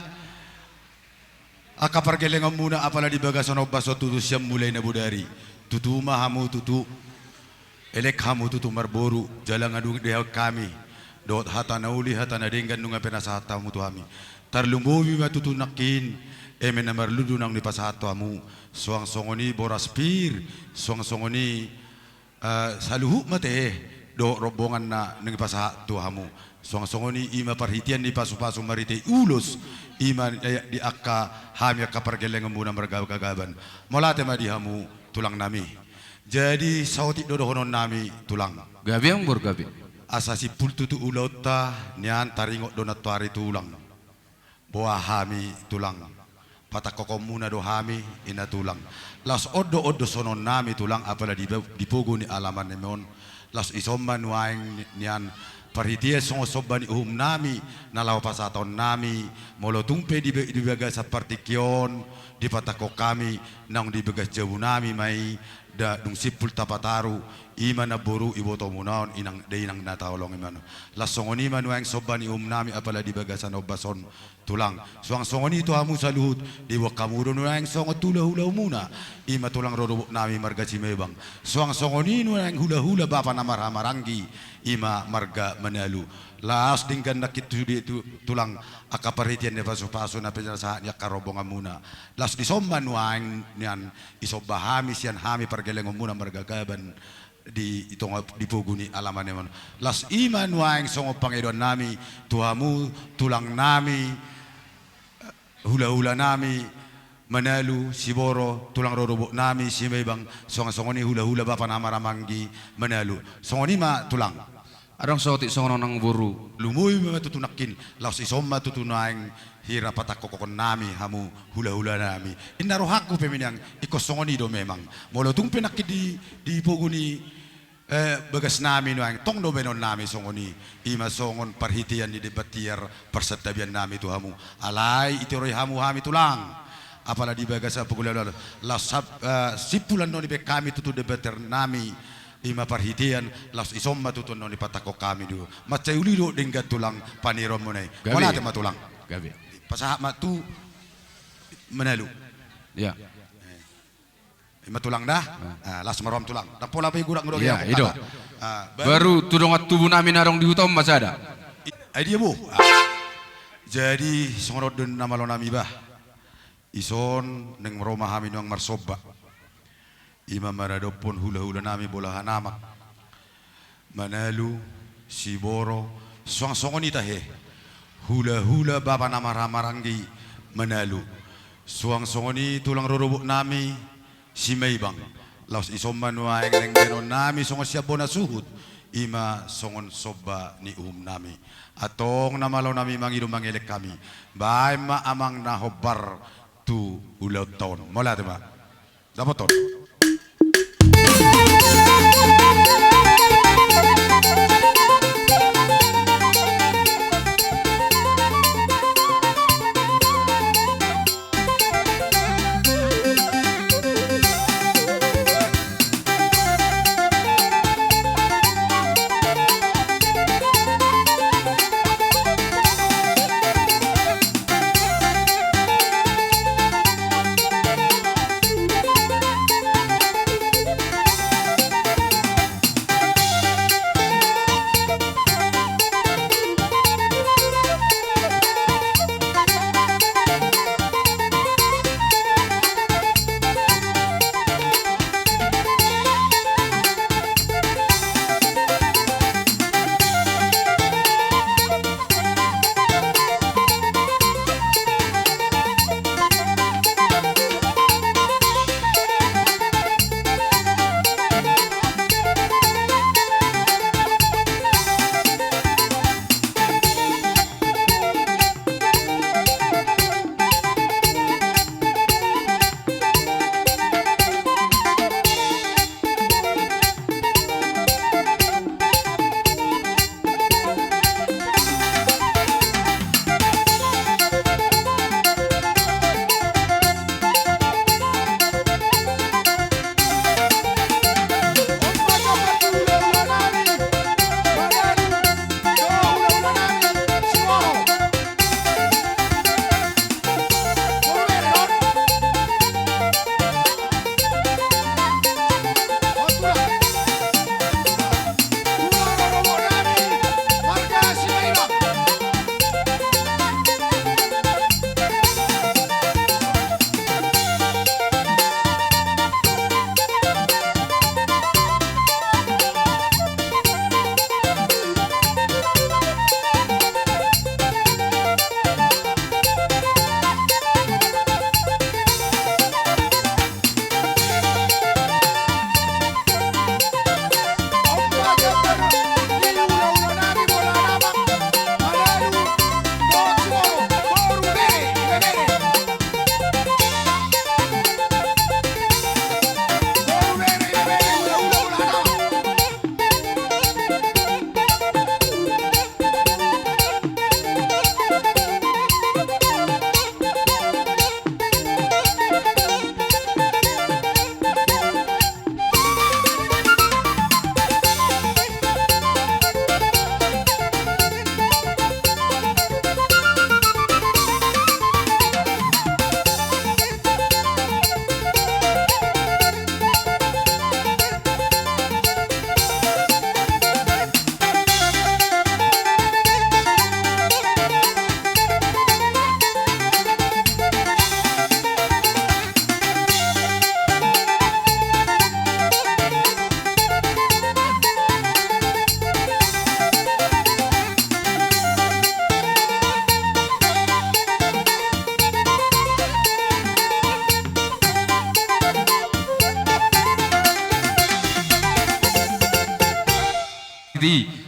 aka pergelengan muna apala di bagasono baso tutu siam mulai na budari tutu mahamu tutu elek hamu tutu marboru jalang adu deha kami dot hata nauli hata nadenggan nunga penasata mutu kami tarlumbobi matutu nakin emen na marludu nang di pasato amu suang songoni boras pir suang songoni saluhu mate do rombongan na nang pasato hamu suang songoni ima perhitian di pasu-pasu marite ulus iman di akka hami akka pergelengan muna margagaban molate madihamu tulang nami jadi sauti dodohonon nami tulang gabi yang bur gabi asasi pultutu ulauta nian taringok donatuari tulang boa hami tulang patakokom muna do hami ina tulang las odo sonon nami tulang apala di pogo ni alaman nemon las isomman waing nian parhitia songo sobani uhum nami nalaw pasaton nami molo tumpe di bagas partikion di patako kami nang di bagas jauh nami mai da dung sipul tapataru imana boru iboto munaon inang de inang natawlong imano lasongoni manu ang sobani nami apala di bagasan obason tulang suang songoni to hamu saluhut di wakamuro nu ang songo hula muna ima tulang rodobok nami marga Cimebang suang songoni nu ang hula bapa namar hamarangi ima marga Manalu laas dinggan nakit itu tulang akaparitian ne paso na penjelasan ya karobongan muna las di somban nuang nian isobahami sian hami pargeleng muna marga Gaban di itong dipuguni alaman naman las iman waing songo Panginoon nami tuhamu tulang nami hula nami Manalu Siboro tulang rorobok nami Cimebang songoni hula bapa namaramanggi Manalu songoni ma tulang Adong soti songo nang boru. Lumoy matutunakin laos isomma tutunaing hira patakokon nami hamu hula nami inarohaku peminyang ikosongoni do memang molo tung penakit di puguni bagas nami no ang tong do benon nami songoni ima songon parhitian di debatier persetabian nami tu hamu alai itiroi hamu hami tulang apala di bagas pugula las sipulan no di kami tutu debater nami ima parhitian las isomma tutun no di patako kami du macai ulido denggat tulang panirom monai wala te matulang Gabi. pasahak matu Manalu Ya. matulang dah las marom tulang dan pola pe gurak ngurok Ya, itu. Baru tudongat tubuh nami narong dihutom masih ada. dia bu jadi songorod den nama lo nami bah ison neng meromah hami nuang marsoba imam maradopon hula nami bola hanamak Manalu Siboro songoni tahe hula bapa nama ramarangi Manalu suang songoni tulang rorobok nami Cimebang laos isomman waeng neng benon nami songo siabona suhut ima songon soba ni nami atong namalaw nami mangido mangelek kami bae ma amang nahobar tu ulaw taon mola tema dapat ton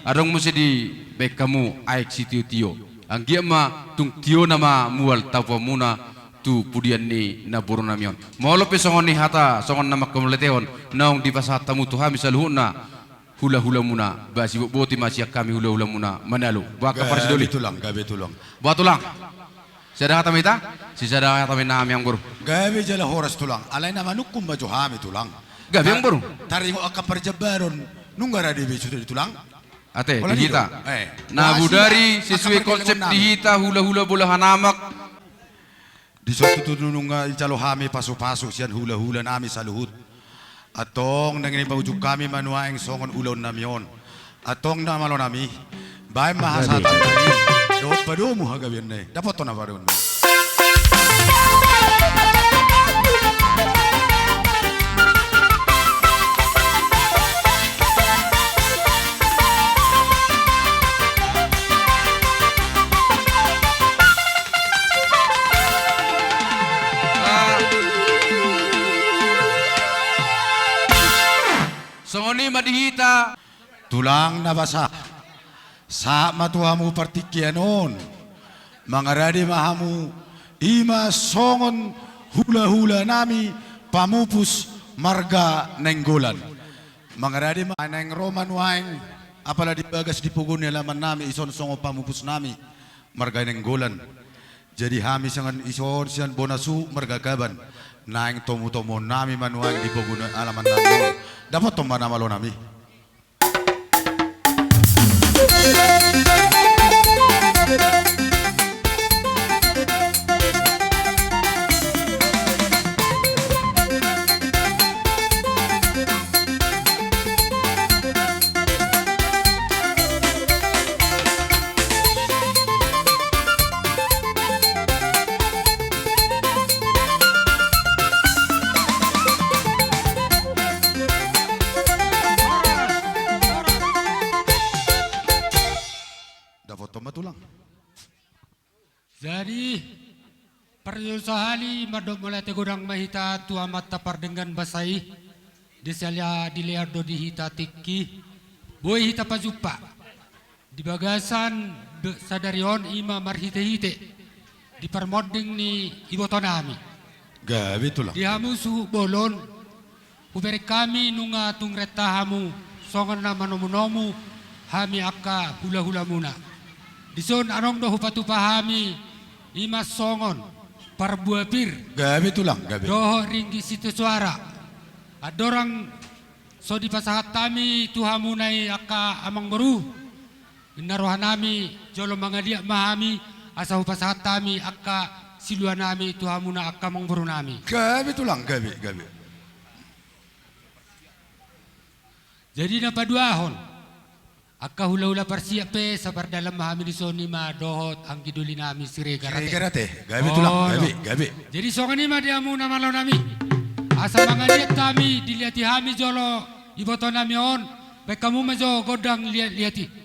adong mesti di baik kamu aik si tio ang gia ma tung tio nama mual tapa muna tu pudian ni na boro namion molo pe songon ni hata songon nama kemleteon naong di pasat tamu tu hami saluhuna hula muna basi boti masih kami hula muna manalu baka parsidoli gabe tulang batulang sadang tamita si sadang tamin nami ang buru gabe jala horas tulang alay naman nukum maju hami tulang gabe ang buru taringo aka parjabaron nunggara di besu di tulang ate Wala dihita dito. na Wasi budari na, sesuai akapargalingon konsep namin. dihita hula bulahan amak di suatu tunung ijalo hami paso-paso siyan hula nami sa luhut atong nangini paujuk kami manuaing songon ulon namion atong namalo nami bay mahasatan kami doot pa do mo hagawin na dapat to na paron mo songoni madihita tulang nabasa sa matuhamu partikyanon mangaradi mahamu ima songon hula nami pamupus marga nenggolan mangaradi neng roman wine apala di bagas di pugun laman nami ison songo pamupus nami marga nenggolan jadi hami sangan ison sian bonasu marga kaban naing tomu nami manuang di pugun alaman nami dapat tomba nama lo nami dapat tomba tulang Jadi periusahali madok mulai tegudang mahita tua mata dengan basai desalia dileardo di hita tiki boy hita pajupa di bagasan sadarion ima marhite-hite di permoding ni ibotonami gawe tulang di hamu suhu bolon uberi kami nunga tungretahamu songon na manomu hami akka hula muna dison anong dohu patu pahami ima songon parbuapir gawe tulang gawe doho ringgi situ suara adorang so di pasahat tami tuhamu nai akka amang baru narohanami jolo mangadia mahami asahu pasahat tami akka siluanami tuhamu na akka amang baru nami gawe tulang gawe jadi napaduahon akka hula persiap pe sabar dalam mahami di soni ma dohot ang giduli nami siregarate garate gawe tulang gawe jadi songan ima diamu nama lo nami asa mangaliat kami diliati hami jolo iboto nami on baik kamu majo godang liati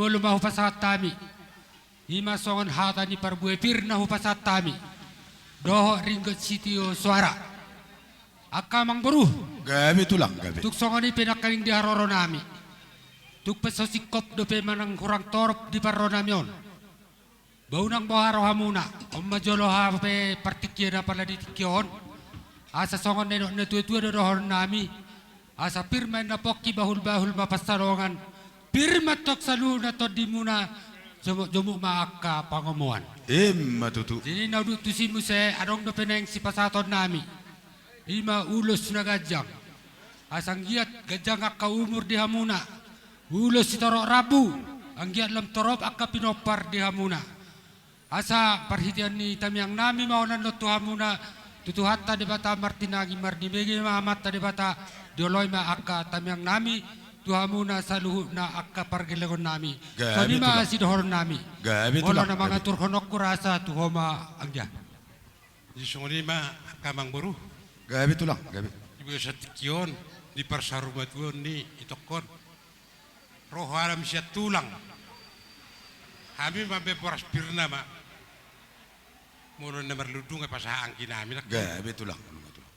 mulu mahu pasat tami. Ima songon hata ni parbue pirna hu pasat tami. Doho ringgot sitio suara. Akka mang boru. Gabi tulang gabi. Tuk songon ni penakaling di haroro nami. Tuk pesosikop dope manang kurang torop di parro namion. Baunang boharo hamuna. Om majolo ha pe partikia na pala di tikion. Asa songon nenok na tua-tua dohor nami. Asa pirma na poki bahul-bahul mapasarongan. Pirma tok salu na to di muna. Jomuk maaka pangomuan. Matutu. Jadi nauduk tu si muse adong dope neng si pasaton nami. Ima ulus na gajang. Asang giat gajang akka umur di hamuna. Ulus si torok rabu. Ang giat lam torop akka pinopar di hamuna. Asa perhitian ni tamiang nami maunan lo tu hamuna. Tutu hatta di bata martinagi mardimegi mahamata di bata. Dioloi ma akka tamiang nami. Tu hamuna saluhu na akka pargilegon nami. Kami ma si dohor nami. Gabi Wala tulang. na mga turkonok kurasa tu homa ang dia. Di sungoni ma kamang boru. Gabi tulang gabi. Ibu sa tikion di parsarumatuon ni itokon. Roh alam siya tulang. Kami mambe poras pirna ma. Muro na marludung ay pasaang kinami. Gabi tulang.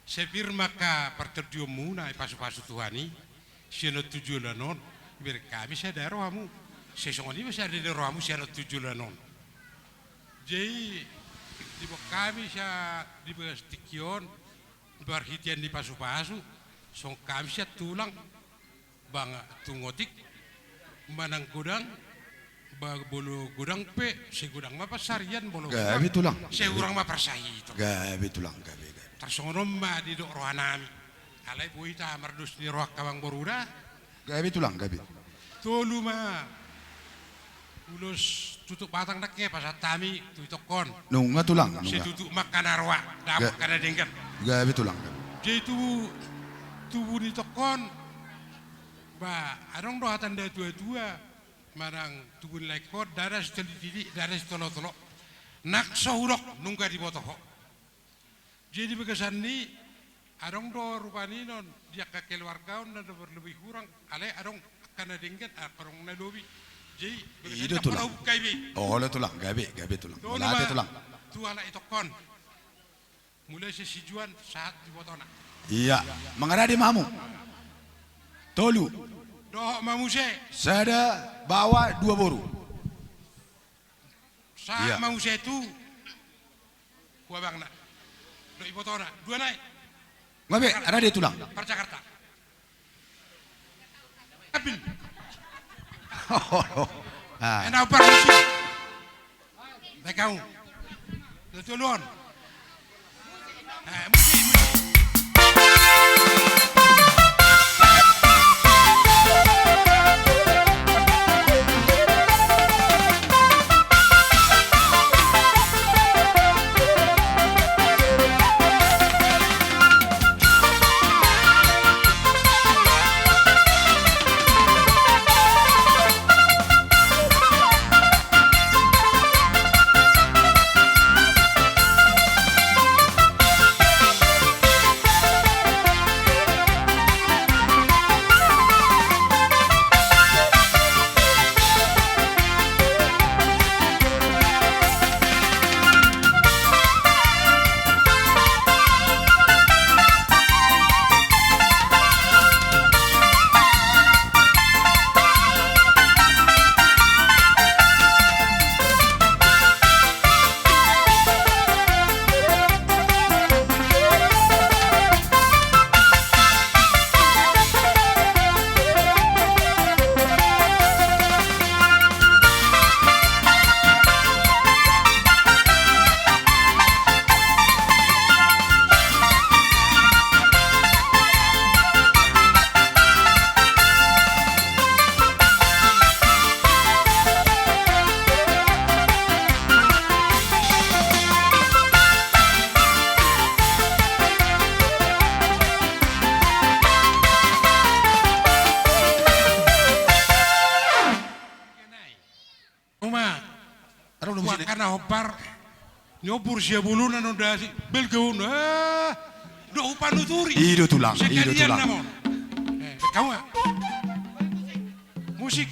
Sepirma ka parterdium muna ay pasu-pasu Tuhani. Siya na tujuh lanon. Ibig kami siya da rohamu. Sesongoni ba siya da rohamu siya na tujuh lanon. Jadi di bawah kami siya di bawah stikion berhitian di pasu-pasu. Song kami siya tulang bang tungotik manang gudang bolu gudang pe si gudang ma pasarian bolu Gabi tulang. si urang ma persahi itu Gabi tulang gabi. tersonom ma di dok rohanami alai buita mardus di roh kawang boruda Gabi tulang gabi. tolu ma ulus tutup batang naknya pasat tami tu itokon Nunga tulang. si Nunga. tutup makan arwah dapat kana dengkan Gabi tulang. jadi tubuh di tokon ba adong doa tanda tua-tua marang tubuh lekor darah sedikit darah tolo-tolo nak sohurok nungga di botoho jadi bekesan ni adong do rupani non dia ke keluarga on dan berlebih kurang ale adong kana dengket adong na lobi jadi Ida bekesan tulang. Oh, le tulang gabi tulang. Dulu Melate tulang. tu anak itu kon mulai sesijuan saat di botona Iya, mengarah di mamu. Tolu. doh mamuse Saya bawa 2 boru. saat Iya. mamuse itu gua bang nak do ibu tona 2 naik Ngabe, ada di tulang. Parjakarta Abil Ah. enak permisi baik kamu Letulon musik karena hopar nyobur sia bulunan udah si belgaun do upan nuturi Ido tulang, ido sekalian tulang. namo kamu musik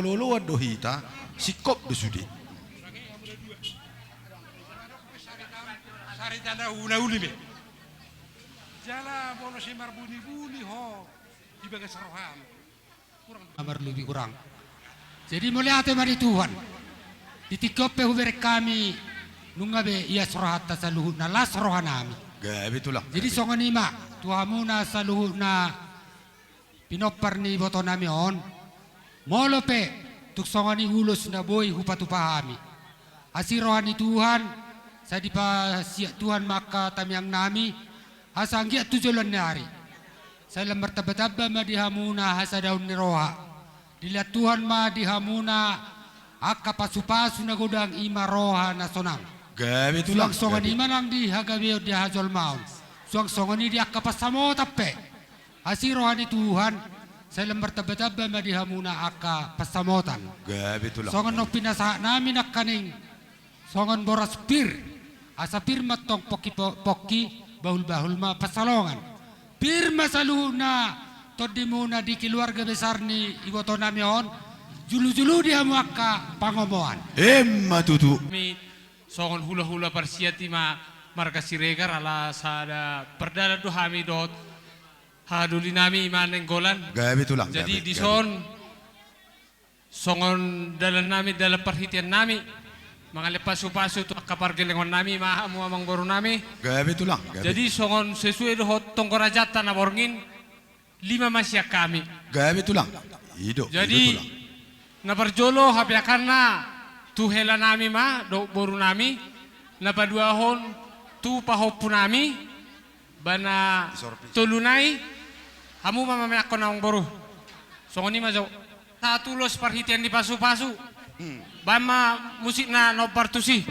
lolo do hita sikop do sudi. Sari tanda una uli me. Jala bono si marbuni-buni ho di bagas rohan. Amar lebih kurang. Jadi mulai ate mari Tuhan. Ditikope hubere kami nungabe ia sorohatta saluhut na las rohanami. Gabi tulang. Jadi songon ima tuhamuna saluhut na pinopar ni boto nami on. Molope tuk songoni ulus na boy hupatu pahami. Asi rohani Tuhan sa di pa siya Tuhan maka tamiang nami hasanggia tujulan nari. Saya bertaba-taba ma dihamuna hasa daun ni roha. Dilihat Tuhan ma dihamuna akka pasu-pasu na godang ima roha na sonang. Gabi tulang. Suang songan ima nang di hagabe di hajol maun. Suang songan ini akka pasamo tappe. Hasi rohani Tuhan saya bertaba-taba ma dihamuna akka pasamotan. Gabi tulang. Songan no pinasa namin akaning songan boras pir. Asa pir matong poki bahul-bahul ma pasalongan. Pirma saluna todi muna di keluarga besar ni iboto namion julu-julu dia muaka pangomoan. Emma tutu. Mi songon hula-hula parsiati ma marga siregar ala sada perdana do hami dot haduli nami iman nenggolan. Gabi tulang. Jadi di son songon dalan nami dalam perhitian nami mga pasu-pasu tu kapargelengon nami mahamu amang baru nami. Gabi tulang. Jadi songon sesuai dohot tongkorajata na borngin 5 masya kami. Gabi tulang. Hidup. Jadi na parjolo habiakan na tu hela nami ma do baru nami na paduahon tu pahopu nami bana tulunai hamu mama ako na ang baru. Songon ni majo tatulos perhitian di pasu-pasu. Bama musik na no partusi.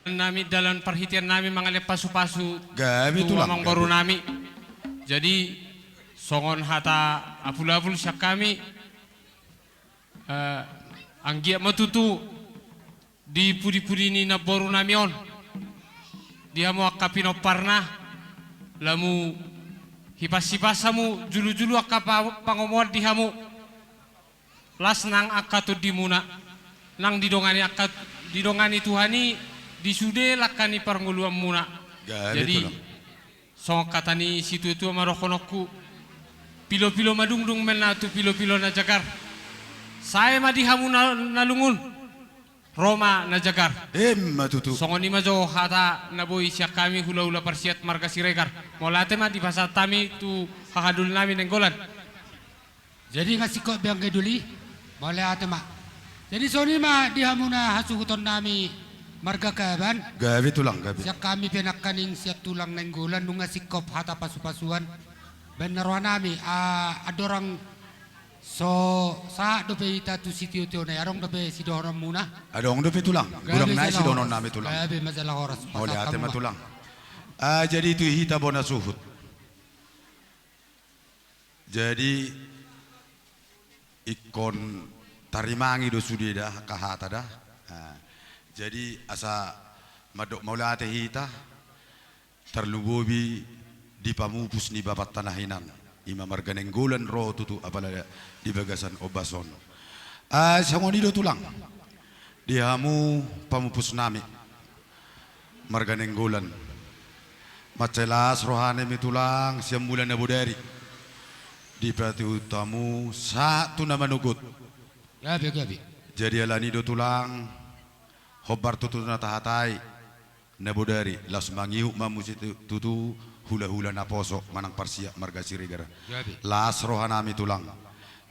Nami dalam perhitian nami mga pasu-pasu Gabi tu tulang. amang baru nami. Jadi songon hata apul-apul siya kami anggia matutu di pudi-pudi ni na baru nami on. Dia mo akapino parna lamu hipas-hipasamu julu-julu akapa pangomuat dihamu las nang akatu dimuna nang didongani akat didongani Tuhani disude lakani parnguluam muna. Jadi song katani situ itu marokonoku pilo-pilo madungdung mena tu pilo-pilo na jagar. Saya madihamu nalungun Roma na jagar. Emma tutu. Songon ima jo hata naboy siya kami hula-hula parsiat marga siregar. Molate ma di pasat tami tu hakadul nami nenggolan. Jadi ngasih kok biang keduli boleh ate mak. Jadi soni ma dihamu na hasuhuton nami marga kaban. Gabi tulang. Gabi. Siya kami pinakaning siya tulang nenggolan nunga sikop hata pasu-pasuan. Benarwa nami adorang so sa dope ita tu sitio tio na arong dope si doron muna. Adong dope tulang. Gurang nai si donon nami tulang. Gabi masalah oras. Oleh ate ma tulang. Jadi itu hita bona suhut. Jadi ikon tarimangi do sudida kahata dah. Jadi asa madok maula ate hita terlubobi di pamupus ni babat tanahinan ima marganenggolan ro tutu apala di bagasan obason. Sangoni do tulang. Dihamu pamupus nami marganenggolan. Macelas rohane mi tulang siam bulan na bodari. Di prati utamu satu nama nugut Gabi. Jadi alani do tulang hobar tutu na tahatai na bodari las mangiu mamusi tutu hula-hula na poso manang parsia marga sirigara. Gabi. Las rohanami tulang.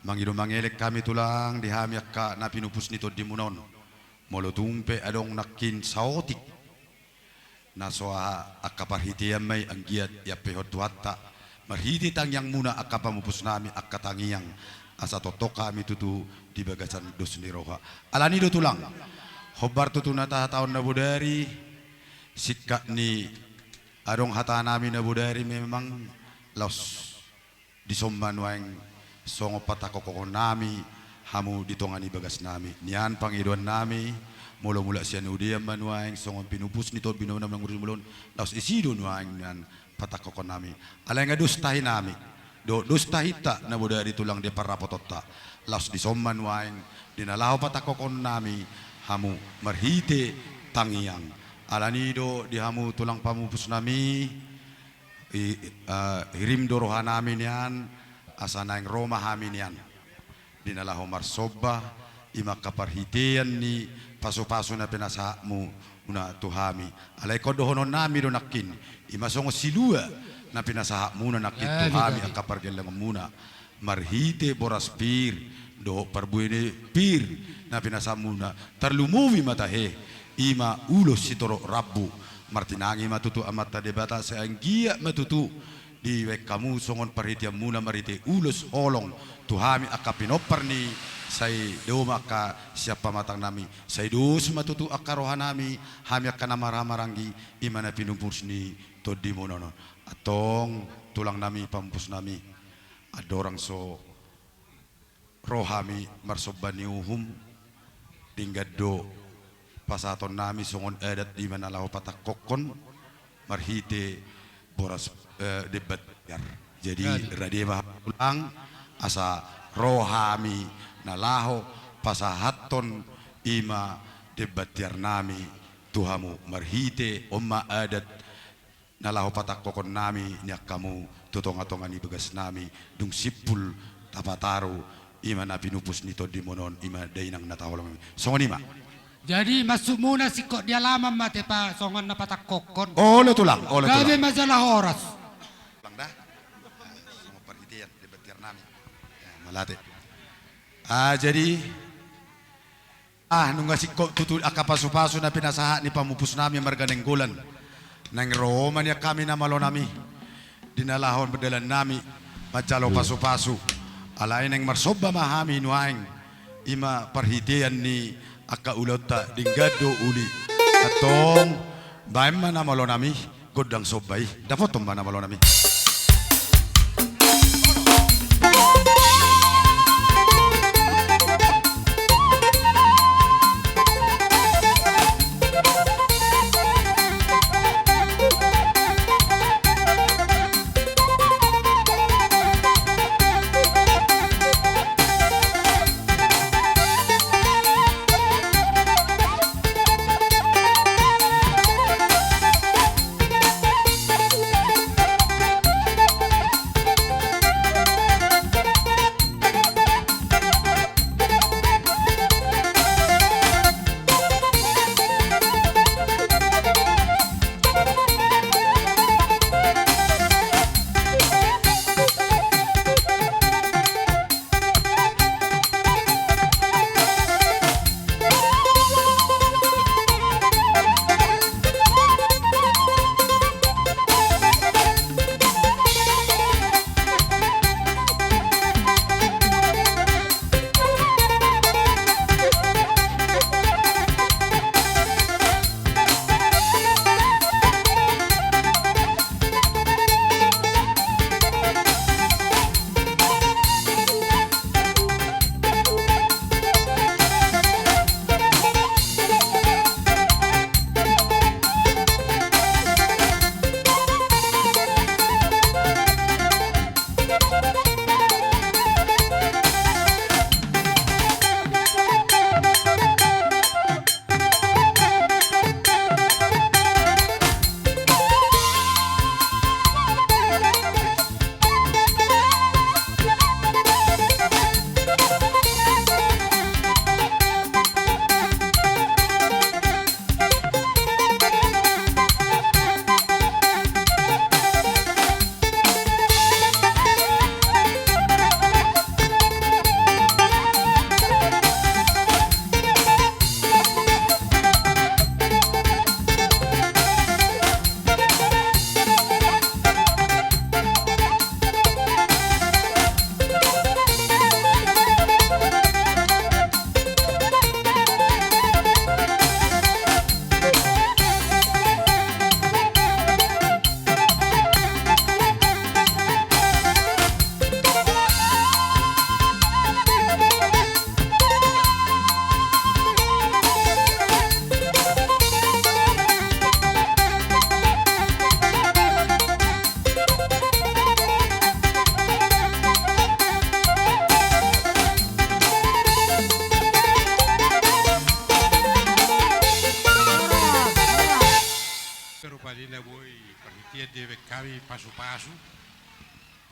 Mangido mangelek kami tulang dihami akka na pinupus nito dimunon. Molo tumpe adong nakin saotik. Na soa akka parhitian may ang giat ya pehot tuhatta. Marhiti tang yang muna akka pamupus nami akka tangiyang asa totok kami tutu di bagasan dos ni roha. Alani do tulang. Hobar tutu na tahun na budari sikka ni adong hata nami na budari memang los disomban waeng songo patakokon nami hamu ditongani bagas nami. Nian pangiduan nami mula-mula siya nudiam manuaeng songo pinupus nito binona ng mulon los isido nuaeng nian patakokon nami. Alay nga dustahi nami. Dustahita na budari tulang di parapotota. Los disomban waeng dinalaho patakokon nami hamu marhite tangiyang. Alanido di hamu tulang pamupus nami hirim dorohan namin yan asa naing Roma hamin yan. Dinalaho marsoba ima kaparhitian ni paso-paso na pinasamu una tuhami. Alay ko dohonon nami do nakin imasongo silua na pinasaha muna nakin tuhami ang kapargelang muna. Marhite boras pir do parbuene pir na pinasaha muna tarlumuwi matahe ima ulos sitoro rabbu martinangi matutu amata debata sa anggia matutu di wek kamu songon parhitian muna marite ulos holong tuhami akapinopar ni say do maka siapa matang nami say dos matutu akarohan nami hami akana maramarangi imana pinumpurs ni todi monono atong tulang nami pampus nami adorang so rohami marsobani uhum tinggal do pasaton nami songon adat di mana lahu patakokon marhite boras debat yar. Jadi radimah pulang asa rohami nalaho pasahaton ima debat yar nami tuhamu marhite omma adat nalaho patakokon nami nyak kamu tutong-atongan ibagas nami dung sipul tapataru ima na pinupus nito dimonon ima dainang nataholong songon ima. Jadi masuk muna sikok dia lama mate pa songon na patakokon. Ole tulang, ole tulang. Gabi masalah oras. Tulang dah. Sama perhitian debat yar nami. Malate. Jadi nung sikok tutul akapasu-pasu na pinasaha ni pamupus nami marganeng gulan. Nang Roma niya kami na malo nami. Dinalahon bedalan nami macalo pasu-pasu. Alain yang marsoba mahami nuaing ima perhitian ni aka ulota dinggado uli atong baim mana malo nami godang sobay dapat mana malo nami.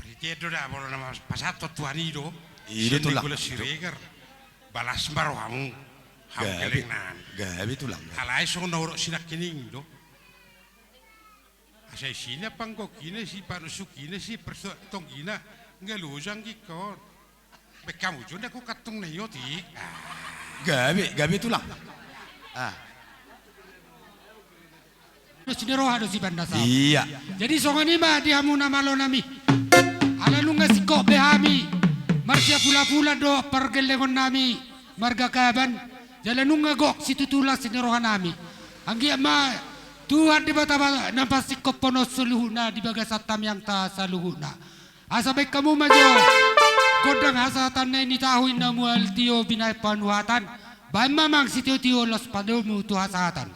Peritedo dah baru nama pasato tuani do. Ide tulang. Gula siregar. Balas barohamu. Ham kelengan. Gabi tulang. Alai so nauro sinak kining do. Asai sini pangko kine si panusu kine si perso tong kina ngelujang gikon. Bekamu junda ko katung na yoti. Gabi tulang. Siniroha do si banda sa. Iya. Jadi songani ma di hamuna malo nami. Ala nunga siko behami. Marsia pula-pula do pergelengon nami. Marga kaban. Jalan nunga gok situtula siniroha nami. Anggi ma Tuhan di bata nampak sikop pono seluhuna di bagasatam yang ta saluhuna. Asa baik kamu maju. Kodang hasatan na ini tahuin na mual tio binay panuhatan. Bahan mamang si tio los padumu tu hasatan.